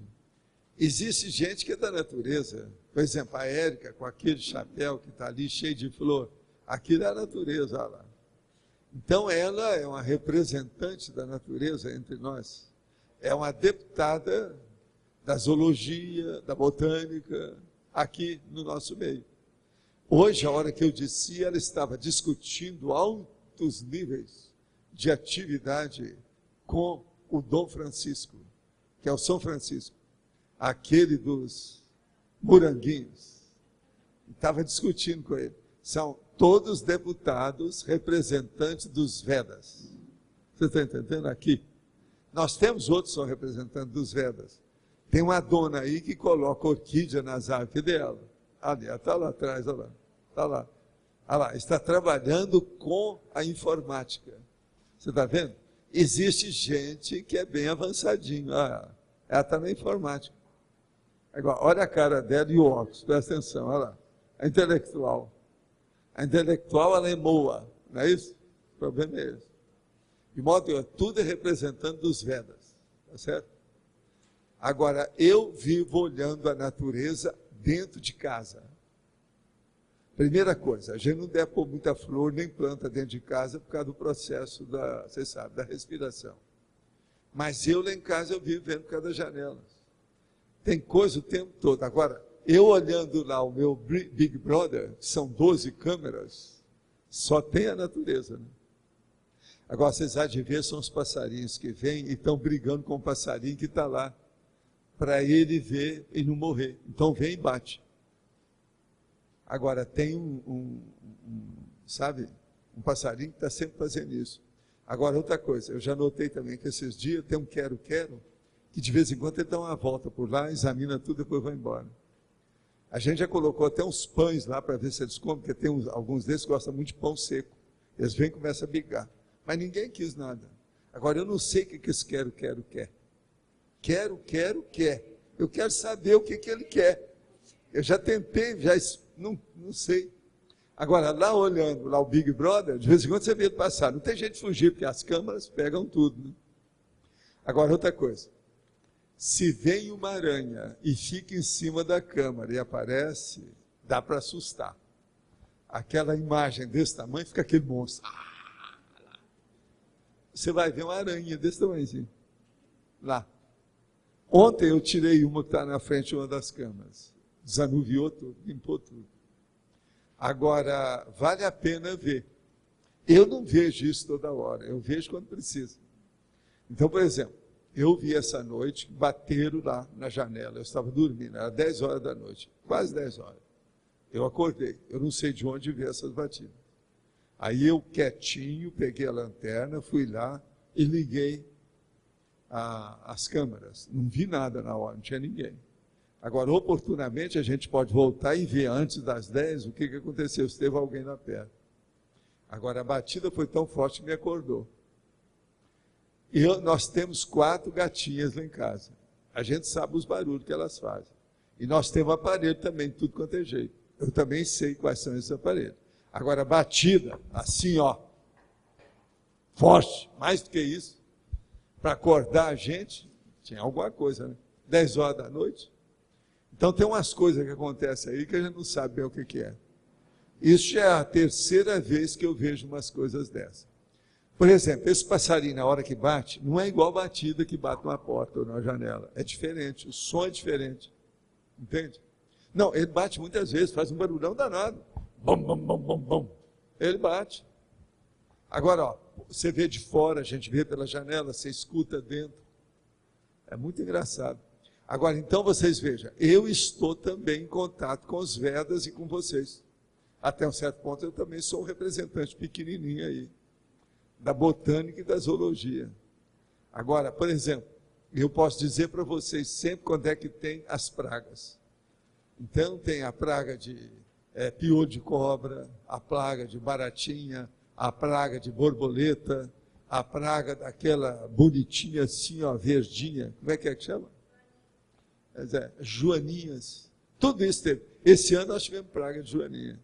Existe gente que é da natureza. Por exemplo, a Érica, com aquele chapéu que está ali cheio de flor. Aquilo é a natureza, olha lá. Então, ela é uma representante da natureza entre nós. É uma deputada da zoologia, da botânica, aqui no nosso meio. Hoje, a hora que eu disse, ela estava discutindo altos níveis de atividade com o Dom Francisco, que é o São Francisco, aquele dos moranguinhos. Estava discutindo com ele. São todos deputados representantes dos Vedas. Você está entendendo aqui? Nós temos outros que são representantes dos Vedas. Tem uma dona aí que coloca orquídea nas árvores dela. Ali, está lá atrás, olha lá. Está lá. Olha lá, está trabalhando com a informática. Você está vendo? Existe gente que é bem avançadinho. Ah, ela está na informática. Agora, olha a cara dela e o óculos, presta atenção, olha lá. A intelectual. A intelectual, ela é moa, não é isso? O problema é esse. De modo que tudo é representante dos Vedas, tá certo? Agora, eu vivo olhando a natureza dentro de casa. Primeira coisa, a gente não deve pôr muita flor nem planta dentro de casa por causa do processo da, você sabe, da respiração. Mas eu lá em casa eu vivo vendo por causa das janelas. Tem coisa o tempo todo. Agora, eu olhando lá o meu Big Brother, que são 12 câmeras, só tem a natureza, né? Agora, vocês há de ver, são os passarinhos que vêm e estão brigando com o passarinho que está lá, para ele ver e não morrer. Então vem e bate. Agora, tem sabe, um passarinho que está sempre fazendo isso. Agora, outra coisa, eu já notei também que esses dias tem um quero-quero, que de vez em quando ele dá uma volta por lá, examina tudo e depois vai embora. A gente já colocou até uns pães lá para ver se eles comem, porque tem alguns desses que gostam muito de pão seco. Eles vêm e começam a brigar. Mas ninguém quis nada. Agora, eu não sei o que esse quero-quero quer. Quer. Eu quero saber o que ele quer. Eu já tentei, não sei. Agora, lá olhando lá o Big Brother, de vez em quando você vê ele passar. Não tem jeito de fugir, porque as câmeras pegam tudo, né? Agora, outra coisa. Se vem uma aranha e fica em cima da câmera e aparece, dá para assustar. Aquela imagem desse tamanho, fica aquele monstro. Você vai ver uma aranha desse tamanhozinho. Lá. Ontem eu tirei uma que está na frente de uma das câmeras. Desanuviou tudo, limpou tudo. Agora, vale a pena ver. Eu não vejo isso toda hora, eu vejo quando precisa. Então, por exemplo, eu vi essa noite, bateram lá na janela, eu estava dormindo, era 10 horas da noite, quase 10 horas. Eu acordei, eu não sei de onde ver essas batidas. Aí eu, quietinho, peguei a lanterna, fui lá e liguei as câmeras. Não vi nada na hora, não tinha ninguém. Agora, oportunamente, a gente pode voltar e ver antes das 10 o que aconteceu, se teve alguém lá perto. Agora, a batida foi tão forte que me acordou. E nós temos 4 gatinhas lá em casa. A gente sabe os barulhos que elas fazem. E nós temos aparelho também, tudo quanto é jeito. Eu também sei quais são esses aparelhos. Agora, batida, assim, ó, forte, mais do que isso, para acordar a gente, tinha alguma coisa, né? 10 horas da noite. Então, tem umas coisas que acontecem aí que a gente não sabe bem o que é. Isso já é a 3ª vez que eu vejo umas coisas dessas. Por exemplo, esse passarinho, na hora que bate, não é igual a batida que bate numa porta ou numa janela. É diferente, o som é diferente. Entende? Não, ele bate muitas vezes, faz um barulhão danado. Bom, bom, bom, bom, bom. Ele bate. Agora, ó, você vê de fora, a gente vê pela janela, você escuta dentro. É muito engraçado. Agora, então vocês vejam, eu estou também em contato com os Vedas e com vocês. Até um certo ponto eu também sou um representante pequenininho aí, da botânica e da zoologia. Agora, por exemplo, eu posso dizer para vocês sempre quando é que tem as pragas. Então tem a praga de piolho de cobra, a praga de baratinha, a praga de borboleta, a praga daquela bonitinha assim, ó, verdinha, como é que chama? Joaninhas. Tudo isso teve. Esse ano nós tivemos praga de joaninha.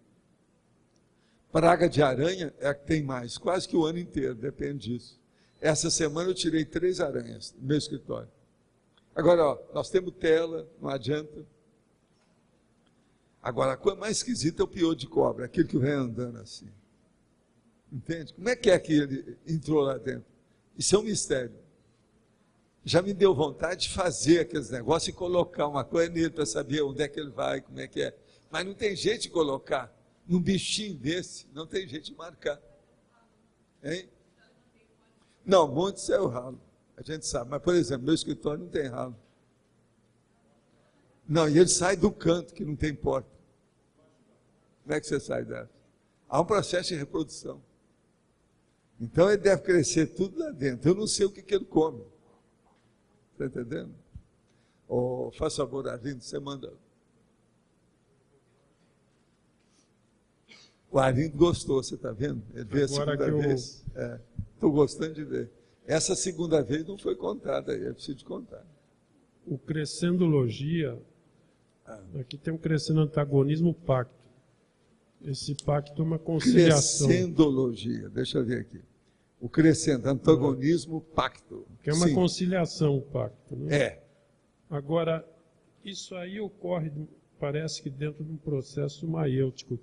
Praga de aranha é a que tem mais, quase que o ano inteiro, depende disso. Essa semana eu tirei 3 aranhas no meu escritório. Agora, ó, nós temos tela, não adianta. Agora, a coisa mais esquisita é o piolho de cobra, aquele que vai andando assim. Entende? Como é que ele entrou lá dentro? Isso é um mistério. Já me deu vontade de fazer aqueles negócios e colocar uma coisa nele para saber onde é que ele vai, como é que é. Mas não tem jeito de colocar. Num bichinho desse, não tem jeito de marcar. Hein? Não, muitos é o ralo. A gente sabe. Mas, por exemplo, meu escritório não tem ralo. Não, e ele sai do canto, que não tem porta. Como é que você sai dessa? Há um processo de reprodução. Então, ele deve crescer tudo lá dentro. Eu não sei o que ele come. Está entendendo? Faz favor, Arlindo, você manda... O Arlindo gostou, você está vendo? Ele veio a segunda vez. Estou gostando de ver. Essa segunda vez não foi contada aí, eu preciso de contar. O Crescendologia, aqui tem um crescendo antagonismo pacto. Esse pacto é uma conciliação. Crescendologia, deixa eu ver aqui. O crescendo, antagonismo, pacto. Que é uma Sim. conciliação, o pacto. Né? É. Agora, isso aí ocorre, parece que dentro de um processo maêutico.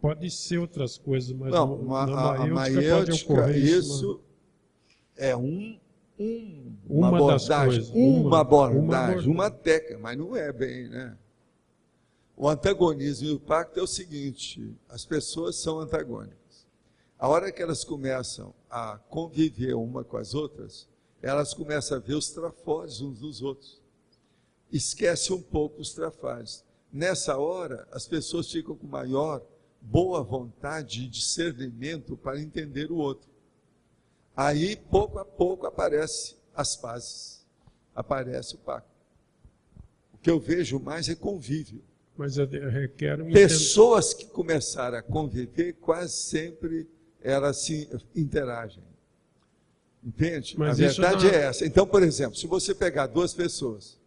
Pode ser outras coisas, mas Não, na a maêutica pode ocorrer isso é uma abordagem, uma técnica, mas não é bem, né? O antagonismo e o pacto é o seguinte, as pessoas são antagônicas. A hora que elas começam a conviver uma com as outras, elas começam a ver os trafores uns dos outros. Esquece um pouco os trafares. Nessa hora, as pessoas ficam com maior boa vontade e discernimento para entender o outro. Aí, pouco a pouco, aparecem as pazes, aparece o pacto. O que eu vejo mais é convívio. Mas requer pessoas que começaram a conviver, quase sempre elas se interagem. Entende? Mas a verdade é essa. Então, por exemplo, se você pegar duas pessoas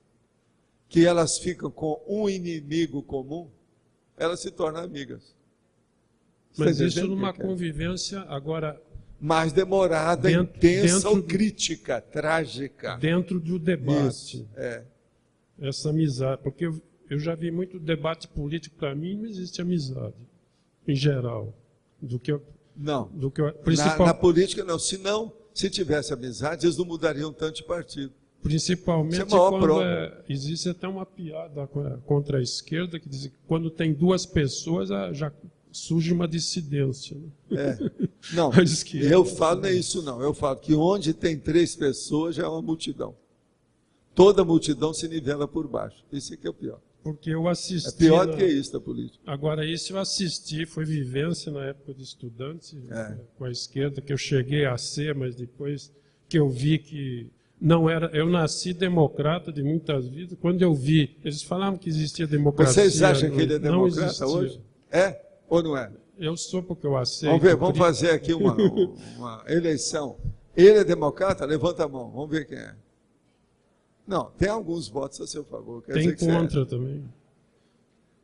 que elas ficam com um inimigo comum, elas se tornam amigas. Mas isso numa convivência, agora... mais demorada, intensa ou crítica, trágica. Dentro do debate. Isso, essa amizade. Porque eu já vi muito debate político, para mim não existe amizade, em geral. Na política não. Se tivesse amizade, eles não mudariam tanto de partido. Principalmente quando existe até uma piada contra a esquerda, que diz que quando tem duas pessoas, já surge uma dissidência. Né? Não, eu falo não é isso não. Eu falo que onde tem 3 pessoas já é uma multidão. Toda multidão se nivela por baixo. Isso é que é o pior. Porque eu assisti... É pior do que isso da política. Agora, isso eu assisti, foi vivência na época de estudante, com a esquerda, que eu cheguei a ser, mas depois que eu vi que não era... Eu nasci democrata de muitas vidas. Quando eu vi, eles falavam que existia democracia. Vocês acham que ele é democrata hoje? É ou não é? Eu sou porque eu aceito. Vamos ver, vamos fazer aqui uma eleição. Ele é democrata? Levanta a mão, vamos ver quem é. Não, tem alguns votos a seu favor. Tem contra também.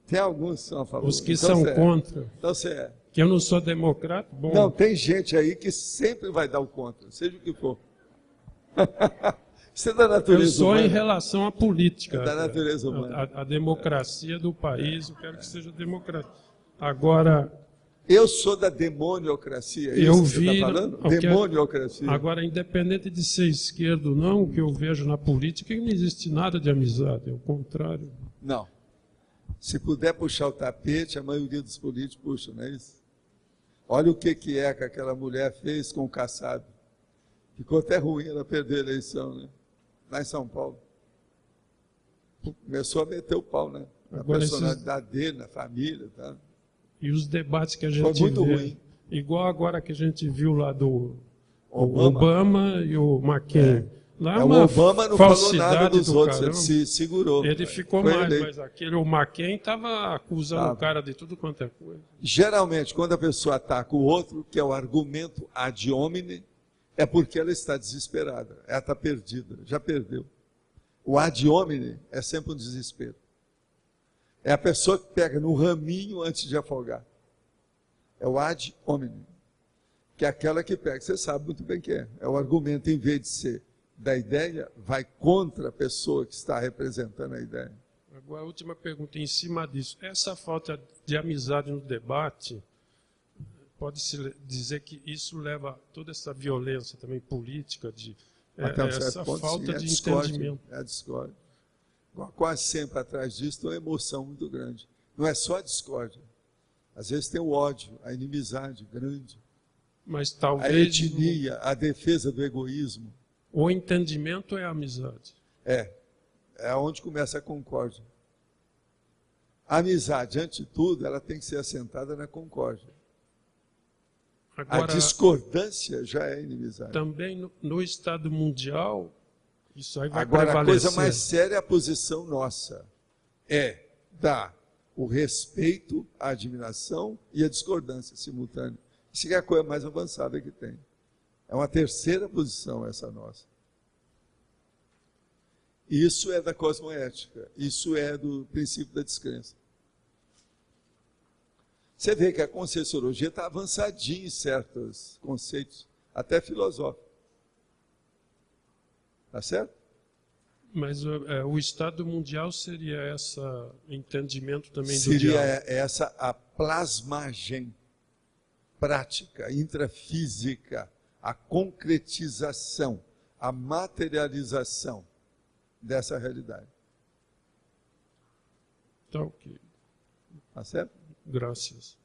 Tem alguns que são a favor. Os que são contra. Então você é. Que eu não sou democrata? Bom. Não, tem gente aí que sempre vai dar o contra, seja o que for. Isso é da natureza eu sou humana. Em relação à política. É da natureza humana. A democracia do país, eu quero que seja democrático. Agora... Eu sou da demoniocracia, eu isso vi, que você está falando? Demoniocracia. Agora, independente de ser esquerdo ou não, o que eu vejo na política é que não existe nada de amizade, é o contrário. Não. Se puder puxar o tapete, a maioria dos políticos puxa, não é isso? Olha o que aquela mulher fez com o Kassab. Ficou até ruim ela perder a eleição, né? Lá em São Paulo. Começou a meter o pau, né? Na personalidade dele, na família, tá? E os debates que a gente foi muito ruim. Igual agora que a gente viu lá do Obama e o McCain. Lá o Obama não falou nada dos outros, ele se segurou. Ele ficou mais, mas o McCain estava acusando o cara de tudo quanto é coisa. Geralmente, quando a pessoa ataca o outro, que é o argumento ad hominem, é porque ela está desesperada, ela está perdida, já perdeu. O ad hominem é sempre um desespero. É a pessoa que pega no raminho antes de afogar. É o ad hominem, que é aquela que pega, você sabe muito bem que é. É o argumento, em vez de ser da ideia, vai contra a pessoa que está representando a ideia. Agora, a última pergunta em cima disso. Essa falta de amizade no debate, pode-se dizer que isso leva a toda essa violência também política, essa falta de entendimento. É a discórdia. Quase sempre atrás disso tem uma emoção muito grande. Não é só a discórdia. Às vezes tem o ódio, a inimizade grande. Mas talvez... A etnia, a defesa do egoísmo. O entendimento é a amizade. É onde começa a concórdia. A amizade, antes de tudo, ela tem que ser assentada na concórdia. Agora, a discordância já é inimizade. Também no Estado mundial, isso aí vai Agora, prevalecer. A coisa mais séria é a posição nossa. É da O respeito, a admiração e a discordância simultânea. Isso é a coisa mais avançada que tem. É uma terceira posição essa nossa. Isso é da cosmoética. Isso é do princípio da descrença. Você vê que a Conscienciologia está avançadinha em certos conceitos, até filosóficos. Tá certo? Mas o estado mundial seria esse entendimento também do seria diálogo? essa a plasmagem prática, intrafísica, a concretização, a materialização dessa realidade. Tá ok. Tá certo? Graças.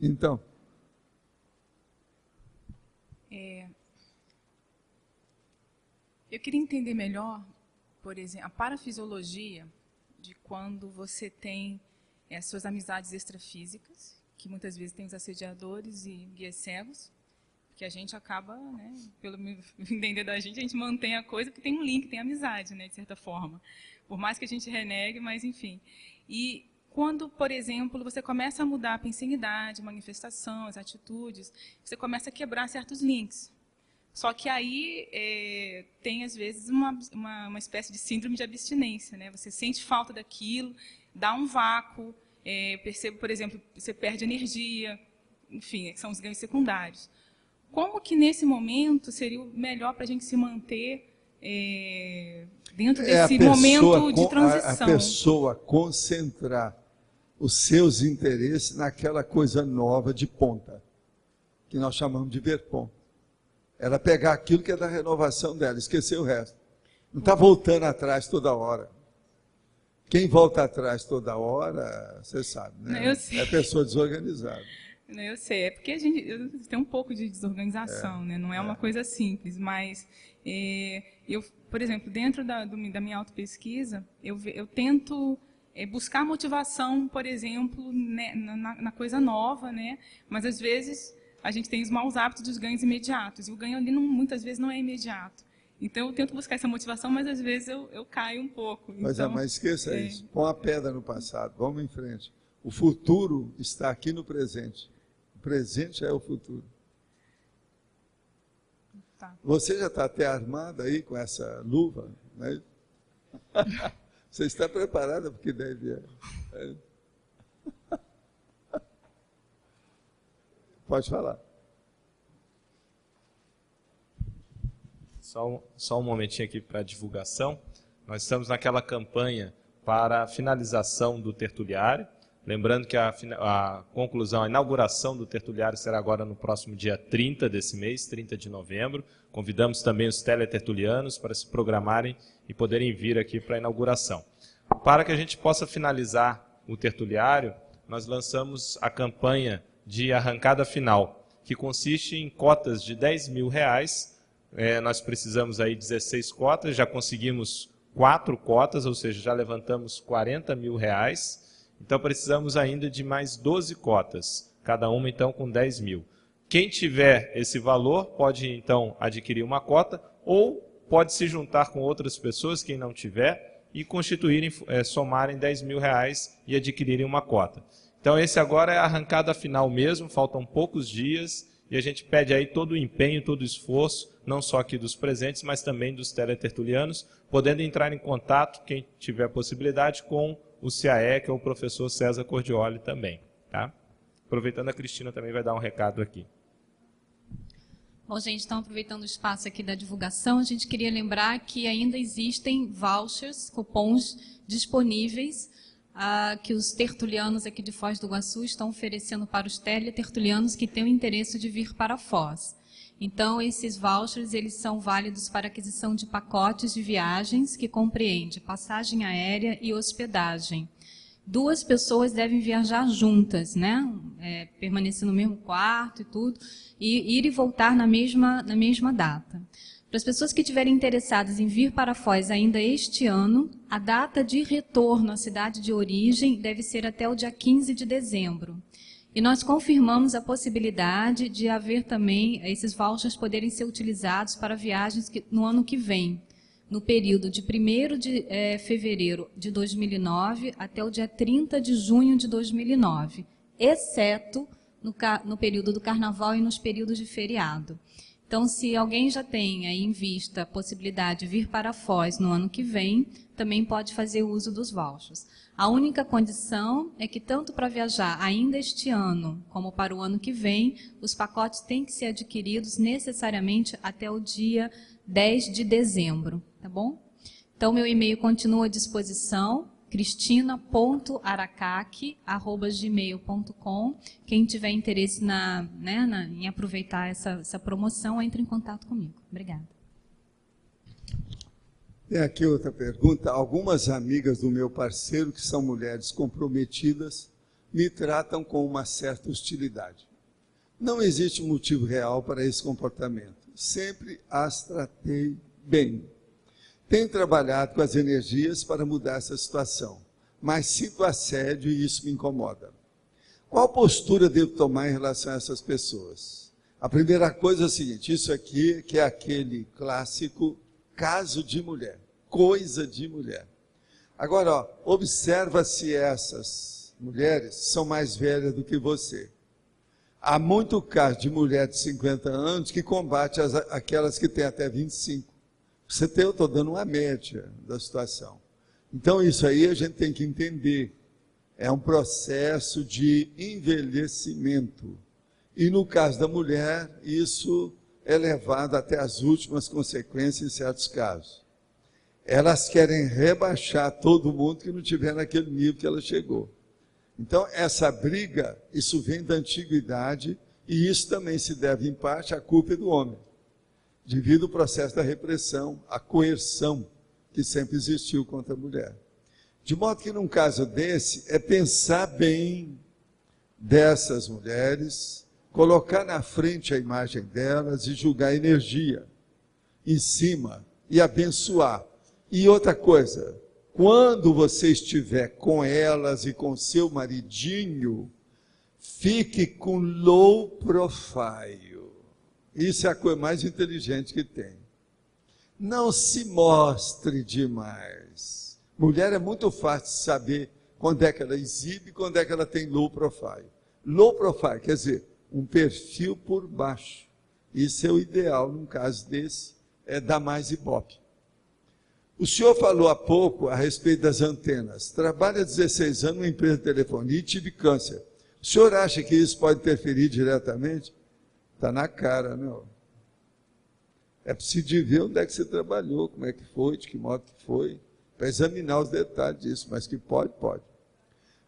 Então. Eu queria entender melhor, por exemplo, a parafisiologia de quando você tem as suas amizades extrafísicas, que muitas vezes tem os assediadores e guias cegos, que a gente acaba, né, pelo entender da gente, a gente mantém a coisa porque tem um link, tem amizade, né, de certa forma. Por mais que a gente renegue, mas enfim. E quando, por exemplo, você começa a mudar a pensenidade, manifestação, as atitudes, você começa a quebrar certos links. Só que aí tem, às vezes, uma espécie de síndrome de abstinência, né? Você sente falta daquilo, dá um vácuo, percebe, por exemplo, você perde energia, enfim, são os ganhos secundários. Como que, nesse momento, seria o melhor para a gente se manter dentro desse momento de transição? A pessoa concentrar os seus interesses naquela coisa nova de ponta, que nós chamamos de ver ponta. Ela pegar aquilo que é da renovação dela, esquecer o resto. Não está voltando atrás toda hora. Quem volta atrás toda hora, você sabe, né? Eu sei. É pessoa desorganizada. Eu sei, é porque a gente tem um pouco de desorganização, né? Não é uma coisa simples, mas eu, por exemplo, dentro da minha autopesquisa, eu tento buscar motivação, por exemplo, né, na coisa nova, né? Mas às vezes a gente tem os maus hábitos dos ganhos imediatos, e o ganho ali muitas vezes não é imediato. Então eu tento buscar essa motivação, mas às vezes eu caio um pouco. Mas, então, mas esqueça isso, põe a pedra no passado, vamos em frente. O futuro está aqui no presente. O presente é o futuro. Tá. Você já está até armada aí com essa luva, né? Você está preparada porque deve... Pode falar. Só um momentinho aqui para divulgação. Nós estamos naquela campanha para a finalização do tertuliário. Lembrando que a conclusão, a inauguração do tertuliário será agora no próximo dia 30 desse mês, 30 de novembro. Convidamos também os teletertulianos para se programarem e poderem vir aqui para a inauguração. Para que a gente possa finalizar o tertuliário, nós lançamos a campanha de arrancada final, que consiste em cotas de R$10 mil. Nós precisamos aí 16 cotas, já conseguimos 4 cotas, ou seja, já levantamos R$40 mil. Então precisamos ainda de mais 12 cotas, cada uma então com 10 mil. Quem tiver esse valor pode então adquirir uma cota ou pode se juntar com outras pessoas, quem não tiver, e constituírem, somarem 10 mil reais e adquirirem uma cota. Então esse agora é a arrancada final mesmo, faltam poucos dias e a gente pede aí todo o empenho, todo o esforço, não só aqui dos presentes, mas também dos teletertulianos, podendo entrar em contato, quem tiver possibilidade, com o CAE, que é o professor César Cordioli também. Tá? Aproveitando, a Cristina também vai dar um recado aqui. Bom, gente, então aproveitando o espaço aqui da divulgação, a gente queria lembrar que ainda existem vouchers, cupons disponíveis, que os tertulianos aqui de Foz do Iguaçu estão oferecendo para os teletertulianos que têm o interesse de vir para Foz. Então, esses vouchers eles são válidos para aquisição de pacotes de viagens, que compreende passagem aérea e hospedagem. 2 pessoas devem viajar juntas, né? Permanecer no mesmo quarto e tudo, e ir e voltar na mesma data. Para as pessoas que estiverem interessadas em vir para Foz ainda este ano, a data de retorno à cidade de origem deve ser até o dia 15 de dezembro. E nós confirmamos a possibilidade de haver também esses vouchers poderem ser utilizados para viagens no ano que vem. no período de 1º de fevereiro de 2009 até o dia 30 de junho de 2009, exceto no período do Carnaval e nos períodos de feriado. Então, se alguém já tem aí em vista a possibilidade de vir para Foz no ano que vem, também pode fazer uso dos vouchers. A única condição é que, tanto para viajar ainda este ano, como para o ano que vem, os pacotes têm que ser adquiridos necessariamente até o dia 10 de dezembro, tá bom? Então, meu e-mail continua à disposição, cristina.aracaki@gmail.com. Quem tiver interesse em aproveitar essa promoção, entre em contato comigo. Obrigada. Tem aqui outra pergunta. Algumas amigas do meu parceiro, que são mulheres comprometidas, me tratam com uma certa hostilidade. Não existe motivo real para esse comportamento. Sempre as tratei bem. Tenho trabalhado com as energias para mudar essa situação, mas sinto assédio e isso me incomoda. Qual postura devo tomar em relação a essas pessoas? A primeira coisa é a seguinte: isso aqui que é aquele clássico caso de mulher, coisa de mulher. Agora, observa se essas mulheres são mais velhas do que você. Há muito caso de mulher de 50 anos que combate aquelas que têm até 25. Eu estou dando uma média da situação. Então, isso aí a gente tem que entender. É um processo de envelhecimento. E no caso da mulher, isso é levado até as últimas consequências em certos casos. Elas querem rebaixar todo mundo que não estiver naquele nível que ela chegou. Então, essa briga, isso vem da antiguidade, e isso também se deve, em parte, à culpa do homem, devido ao processo da repressão, a coerção que sempre existiu contra a mulher. De modo que, num caso desse, é pensar bem dessas mulheres, colocar na frente a imagem delas e julgar a energia em cima e abençoar. E outra coisa, quando você estiver com elas e com seu maridinho, fique com low profile. Isso é a coisa mais inteligente que tem. Não se mostre demais. Mulher é muito fácil de saber quando é que ela exibe e quando é que ela tem low profile. Low profile quer dizer um perfil por baixo. Isso é o ideal num caso desse, é dar mais ibope. O senhor falou há pouco a respeito das antenas. Trabalho há 16 anos numa empresa de telefonia e tive câncer. O senhor acha que isso pode interferir diretamente? Está na cara, não. É preciso ver onde é que você trabalhou, como é que foi, de que modo que foi, para examinar os detalhes disso, mas que pode, pode.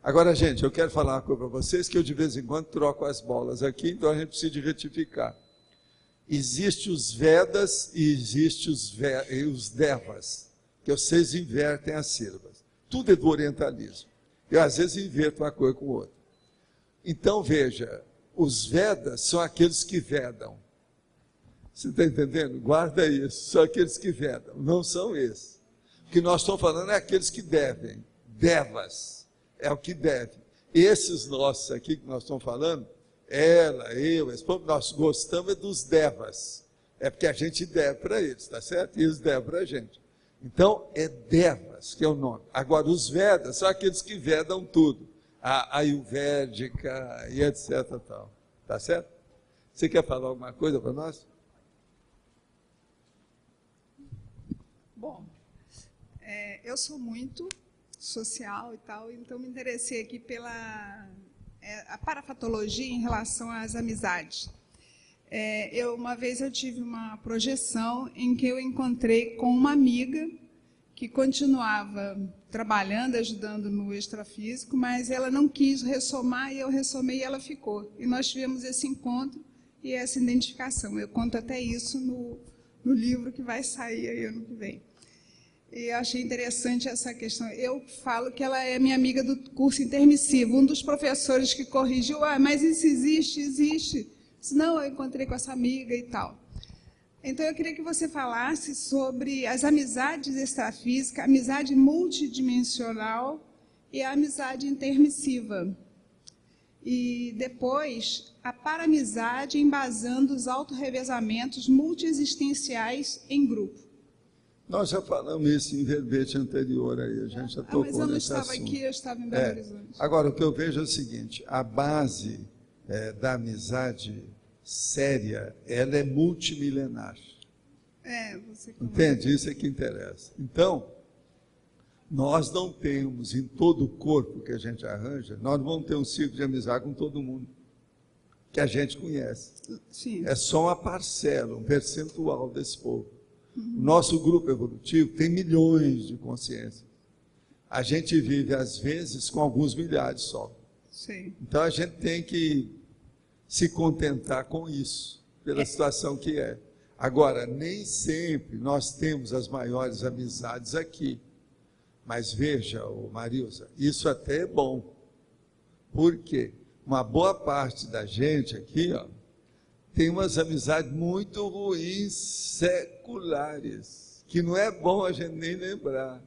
Agora, gente, eu quero falar uma coisa para vocês, que eu de vez em quando troco as bolas aqui, então a gente precisa de retificar. Existem os Vedas e existem os Devas, que vocês invertem as sílabas. Tudo é do orientalismo. Eu, às vezes, inverto uma coisa com outra. Então, veja, os Vedas são aqueles que vedam. Você está entendendo? Guarda isso. São aqueles que vedam, não são esses. O que nós estamos falando é aqueles que devem. Devas. É o que deve. Esses nossos aqui que nós estamos falando, ela, eu, esse povo, nós gostamos é dos Devas. É porque a gente deve para eles, tá certo? E eles devem para a gente. Então, é Devas que é o nome. Agora, os Vedas são aqueles que vedam tudo. A Ayurvédica e etc. Tal. Tá certo? Você quer falar alguma coisa para nós? Bom, eu sou muito social e tal, então me interessei aqui pela a parafatologia em relação às amizades. Uma vez eu tive uma projeção em que eu encontrei com uma amiga que continuava trabalhando, ajudando no extrafísico, mas ela não quis ressomar, e eu ressomei e ela ficou. E nós tivemos esse encontro e essa identificação. Eu conto até isso no livro que vai sair aí ano que vem. E eu achei interessante essa questão. Eu falo que ela é minha amiga do curso intermissivo. Um dos professores que corrigiu, mas isso existe? Existe. Disse, não, eu encontrei com essa amiga e tal. Então, eu queria que você falasse sobre as amizades extrafísicas, a amizade multidimensional e a amizade intermissiva. E depois, a paramizade embasando os autorrevezamentos multiexistenciais em grupo. Nós já falamos isso em verbete anterior aí, a gente já tocou nesse assunto. Mas eu não estava aqui, eu estava em Belo Horizonte. Agora, o que eu vejo é o seguinte, a base da amizade séria, ela é multimilenar. Você entende? Isso é que interessa. Então, nós não temos em todo o corpo que a gente arranja, nós não vamos ter um ciclo de amizade com todo mundo que a gente conhece. Sim. É só uma parcela, um percentual desse povo. O nosso grupo evolutivo tem milhões de consciências. A gente vive, às vezes, com alguns milhares só. Sim. Então, a gente tem que se contentar com isso, pela situação que é. Agora, nem sempre nós temos as maiores amizades aqui. Mas veja, Marilza, isso até é bom. Por quê? Uma boa parte da gente aqui, tem umas amizades muito ruins, seculares, que não é bom a gente nem lembrar.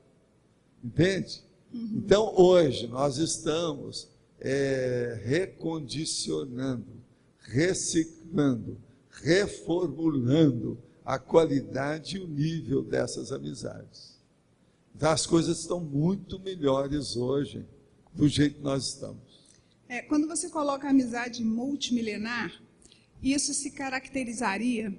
Entende? Então, hoje, nós estamos recondicionando, reciclando, reformulando a qualidade e o nível dessas amizades. Então, as coisas estão muito melhores hoje do jeito que nós estamos. Quando você coloca a amizade multimilenar, isso se caracterizaria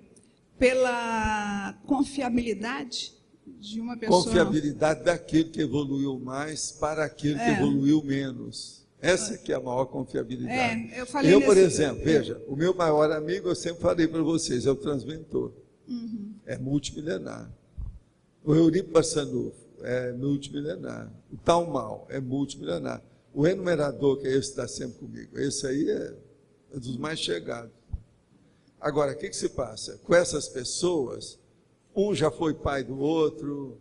pela confiabilidade de uma pessoa? Confiabilidade daquele que evoluiu mais para aquele que evoluiu menos. Essa que é a maior confiabilidade. Eu, por exemplo, veja, o meu maior amigo, eu sempre falei para vocês, é o transmentor. É multimilenar. O Euripo Barçanufo é multimilenar. O Tal Mal é multimilenar. O enumerador, que é esse que está sempre comigo, esse aí é dos mais chegados. Agora, o que se passa? Com essas pessoas, um já foi pai do outro,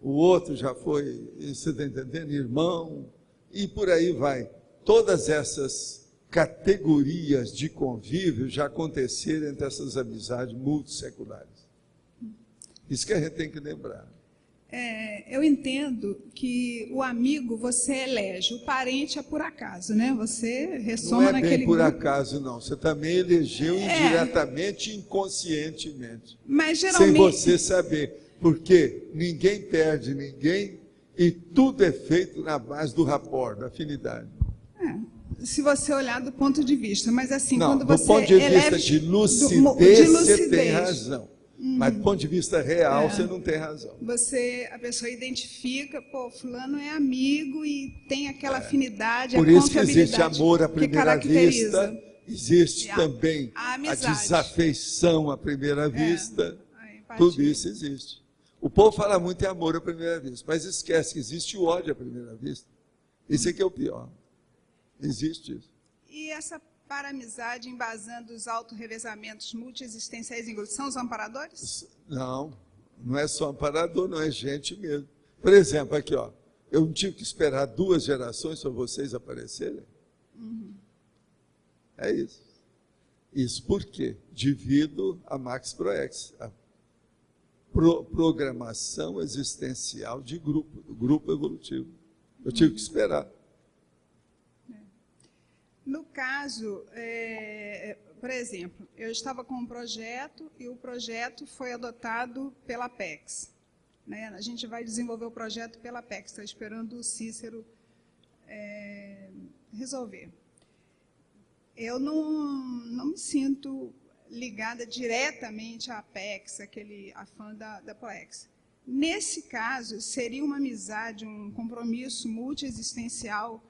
o outro já foi, você está entendendo, irmão, e por aí vai. Todas essas categorias de convívio já aconteceram entre essas amizades multisseculares. Isso que a gente tem que lembrar. Eu entendo que o amigo você elege, o parente é por acaso, né? Você ressoma naquele grupo. Não é bem por acaso, não. Você também elegeu indiretamente e inconscientemente. Mas geralmente... Sem você saber. Porque ninguém perde ninguém e tudo é feito na base do rapport, da afinidade. Se você olhar do ponto de vista, mas assim, não, quando você do ponto de vista de lucidez, você tem razão. Mas do ponto de vista real, você não tem razão. A pessoa identifica, fulano é amigo e tem aquela afinidade, por isso que existe amor à primeira vista, existe também a desafeição à primeira vista, tudo isso existe. O povo fala muito em amor à primeira vista, mas esquece que existe o ódio à primeira vista. Isso é que é o pior. Existe isso. E essa para-amizade embasando os autorrevezamentos multiexistenciais em grupo, são os amparadores? Não, não é só amparador, não é gente mesmo. Por exemplo, aqui, eu não tive que esperar 2 gerações para vocês aparecerem. É isso. Isso por quê? Devido a Max Proex, a programação existencial de grupo, do grupo evolutivo. Eu tive que esperar. No caso, por exemplo, eu estava com um projeto e o projeto foi adotado pela Apex. Né? A gente vai desenvolver o projeto pela Apex, estou esperando o Cícero resolver. Eu não me sinto ligada diretamente à Apex, a fã da Proex. Nesse caso, seria uma amizade, um compromisso multiexistencial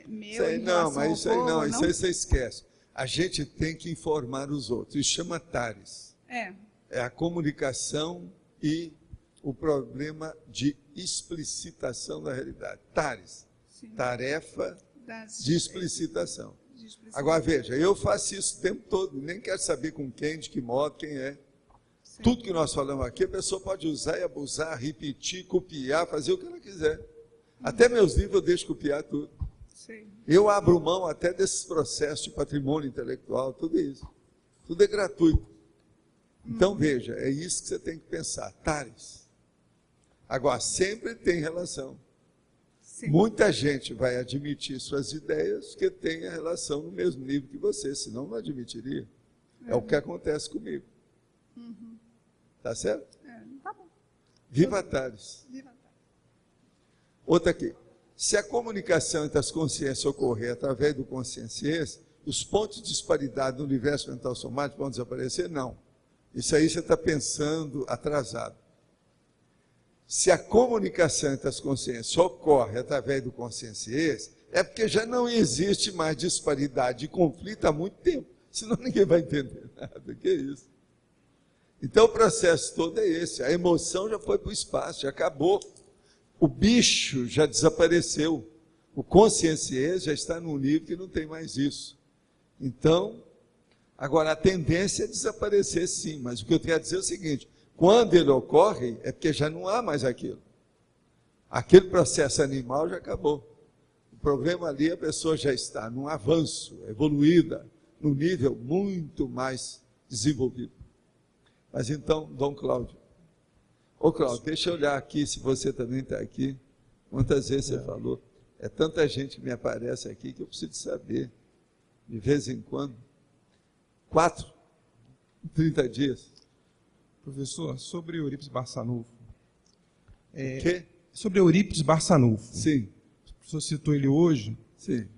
meu em relação ao povo, isso aí você esquece. A gente tem que informar os outros. Isso chama TARES. É a comunicação e o problema de explicitação da realidade. TARES. Sim. Tarefa de explicitação. Agora, veja, eu faço isso o tempo todo. Nem quero saber com quem, de que modo, quem é. Sim. Tudo que nós falamos aqui, a pessoa pode usar e abusar, repetir, copiar, fazer o que ela quiser. Até meus livros eu deixo copiar tudo. Sim. Eu abro mão até desses processos de patrimônio intelectual, tudo isso. Tudo é gratuito. Então, veja, é isso que você tem que pensar. TARES. Agora, sempre tem relação. Sim. Muita gente vai admitir suas ideias que tem a relação no mesmo nível que você, senão não admitiria. É o que acontece comigo. Tá certo? Tá bom. Vivatares. Outra aqui. Se a comunicação entre as consciências ocorrer através do consciência, os pontos de disparidade no universo mental somático vão desaparecer? Não. Isso aí você está pensando atrasado. Se a comunicação entre as consciências ocorre através do consciência, é porque já não existe mais disparidade e conflito há muito tempo. Senão ninguém vai entender nada. Que é isso? Então o processo todo é esse. A emoção já foi para o espaço, já acabou. O bicho já desapareceu. O consciência já está num nível que não tem mais isso. Então, agora a tendência é desaparecer sim, mas o que eu quero dizer é o seguinte, quando ele ocorre, é porque já não há mais aquilo. Aquele processo animal já acabou. O problema ali, a pessoa já está num avanço, evoluída, num nível muito mais desenvolvido. Mas então, Dom Cláudio. Ô Cláudio, deixa eu olhar aqui, se você também está aqui. Quantas vezes você falou? É tanta gente que me aparece aqui que eu preciso saber. De vez em quando. 4? 30 dias. Professor, sobre Eurípides Barçanufo. O quê? Sobre Eurípides Barçanufo. Sim. O professor citou ele hoje. Sim.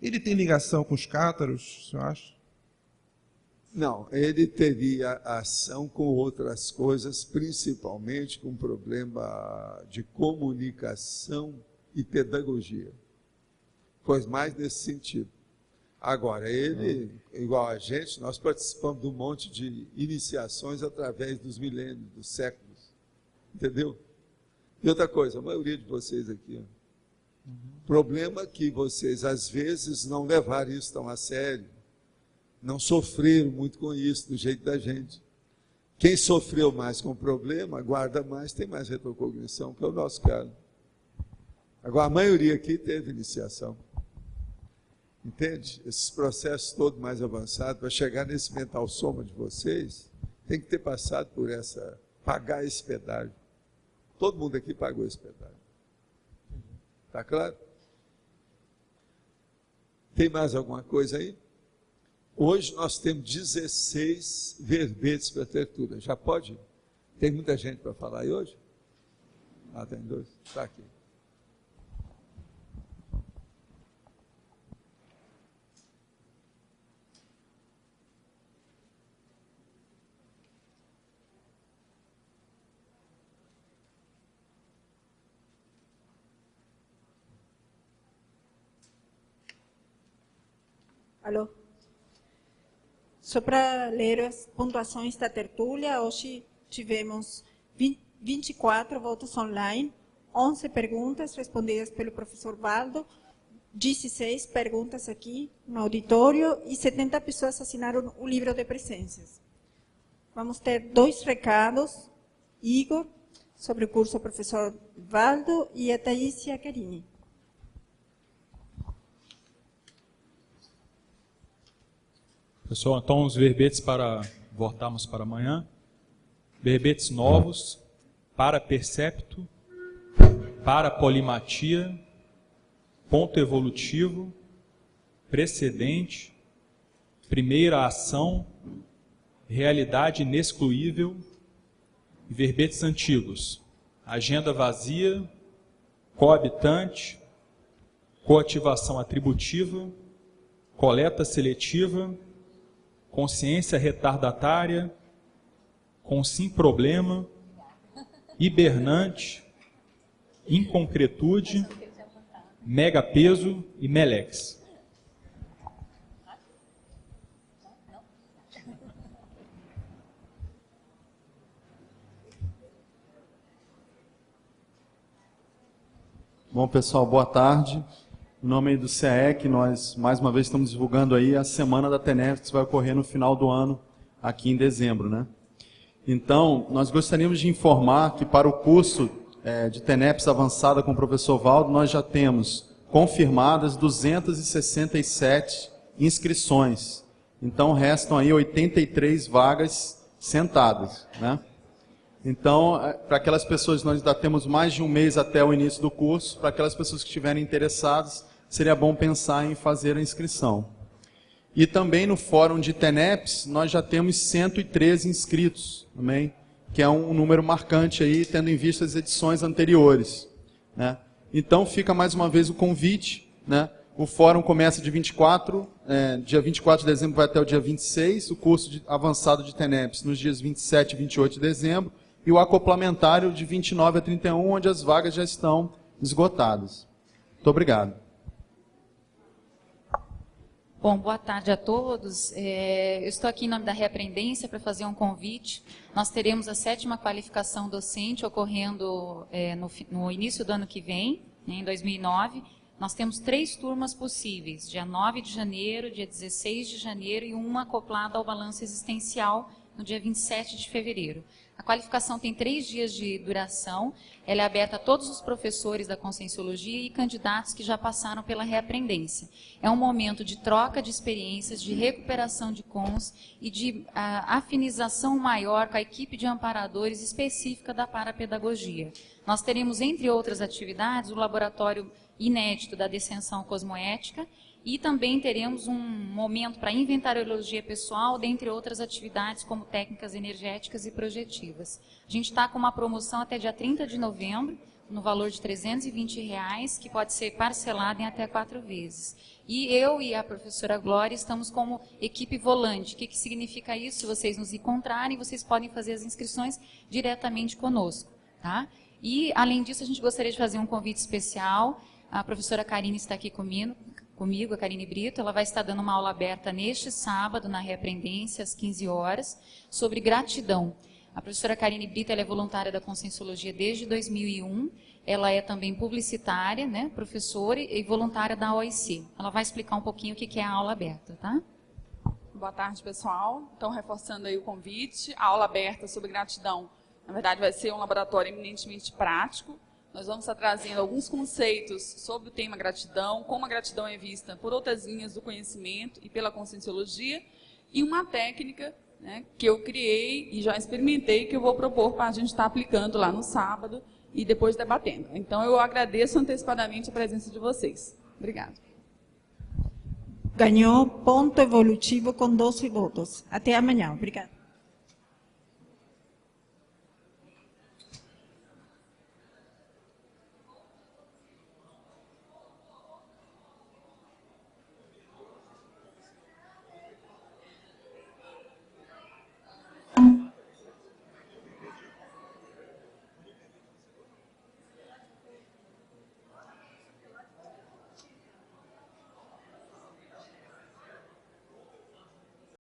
Ele tem ligação com os cátaros, o senhor acha? Não, ele teria ação com outras coisas, principalmente com problema de comunicação e pedagogia. Pois mais nesse sentido. Agora, ele, igual a gente, nós participamos de um monte de iniciações através dos milênios, dos séculos. Entendeu? E outra coisa, a maioria de vocês aqui, problema é que vocês, às vezes, não levaram isso tão a sério. Não sofreram muito com isso, do jeito da gente. Quem sofreu mais com o problema, guarda mais, tem mais retrocognição, que é o nosso caso. Agora, a maioria aqui teve iniciação. Entende? Esses processos todos mais avançados, para chegar nesse mental soma de vocês, tem que ter passado por essa, pagar esse pedágio. Todo mundo aqui pagou esse pedágio. Está claro? Tem mais alguma coisa aí? Hoje nós temos 16 verbetes para leitura. Já pode? Tem muita gente para falar aí hoje? Ah, tem 2. Está aqui. Alô? Só para ler as pontuações da tertúlia, hoje tivemos 24 votos online, 11 perguntas respondidas pelo professor Valdo, 16 perguntas aqui no auditório e 70 pessoas assinaram o livro de presenças. Vamos ter 2 recados, Igor, sobre o curso professor Valdo, e a Thaísia Carini. Pessoal, então os verbetes para votarmos para amanhã. Verbetes novos, para percepto, para polimatia, ponto evolutivo, precedente, primeira ação, realidade inexcluível, e verbetes antigos, agenda vazia, coabitante, coativação atributiva, coleta seletiva, consciência retardatária, consim problema, hibernante, inconcretude, megapeso e melex. Bom, pessoal, boa tarde. Em nome do CAEC, nós mais uma vez estamos divulgando aí a Semana da TENEPS, que vai ocorrer no final do ano, aqui em dezembro, né? Então, nós gostaríamos de informar que para o curso de TENEPS avançada com o professor Valdo, nós já temos confirmadas 267 inscrições. Então, restam aí 83 vagas sentadas, né? Então, para aquelas pessoas, nós ainda temos mais de um mês até o início do curso, para aquelas pessoas que estiverem interessadas, seria bom pensar em fazer a inscrição. E também no fórum de TENEPS, nós já temos 113 inscritos também. que é um número marcante aí, tendo em vista as edições anteriores, né? Então, fica mais uma vez o convite, né? O fórum começa dia 24 de dezembro vai até o dia 26, o curso avançado de TENEPS nos dias 27 e 28 de dezembro, e o acoplamentário de 29 a 31, onde as vagas já estão esgotadas. Muito obrigado. Bom, boa tarde a todos. Eu estou aqui em nome da Reaprendência para fazer um convite. Nós teremos a 7ª qualificação docente ocorrendo no início do ano que vem, né, em 2009. Nós temos 3 turmas possíveis, dia 9 de janeiro, dia 16 de janeiro e uma acoplada ao balanço existencial no dia 27 de fevereiro. A qualificação tem 3 dias de duração, ela é aberta a todos os professores da Conscienciologia e candidatos que já passaram pela Reaprendência. É um momento de troca de experiências, de recuperação de cons e de afinização maior com a equipe de amparadores específica da parapedagogia. Nós teremos, entre outras atividades, o laboratório inédito da descensão cosmoética e também teremos um momento para inventariologia pessoal, dentre outras atividades como técnicas energéticas e projetivas. A gente está com uma promoção até dia 30 de novembro, no valor de R$ 320, que pode ser parcelado em até 4 vezes. E eu e a professora Glória estamos como equipe volante. O que significa isso? Se vocês nos encontrarem, vocês podem fazer as inscrições diretamente conosco, tá? E, além disso, a gente gostaria de fazer um convite especial. A professora Karine está aqui comigo, a Karine Brito. Ela vai estar dando uma aula aberta neste sábado, na Reaprendência, às 15 horas, sobre gratidão. A professora Karine Brito, ela é voluntária da Conscienciologia desde 2001. Ela é também publicitária, né, professora e voluntária da OIC. Ela vai explicar um pouquinho o que é a aula aberta, tá? Boa tarde, pessoal. Então, reforçando aí o convite, a aula aberta sobre gratidão, na verdade, vai ser um laboratório eminentemente prático. Nós vamos estar trazendo alguns conceitos sobre o tema gratidão, como a gratidão é vista por outras linhas do conhecimento e pela Conscienciologia, e uma técnica, né, que eu criei e já experimentei, que eu vou propor para a gente estar aplicando lá no sábado e depois debatendo. Então, eu agradeço antecipadamente a presença de vocês. Obrigada. Ganhou ponto evolutivo com 12 votos. Até amanhã. Obrigada.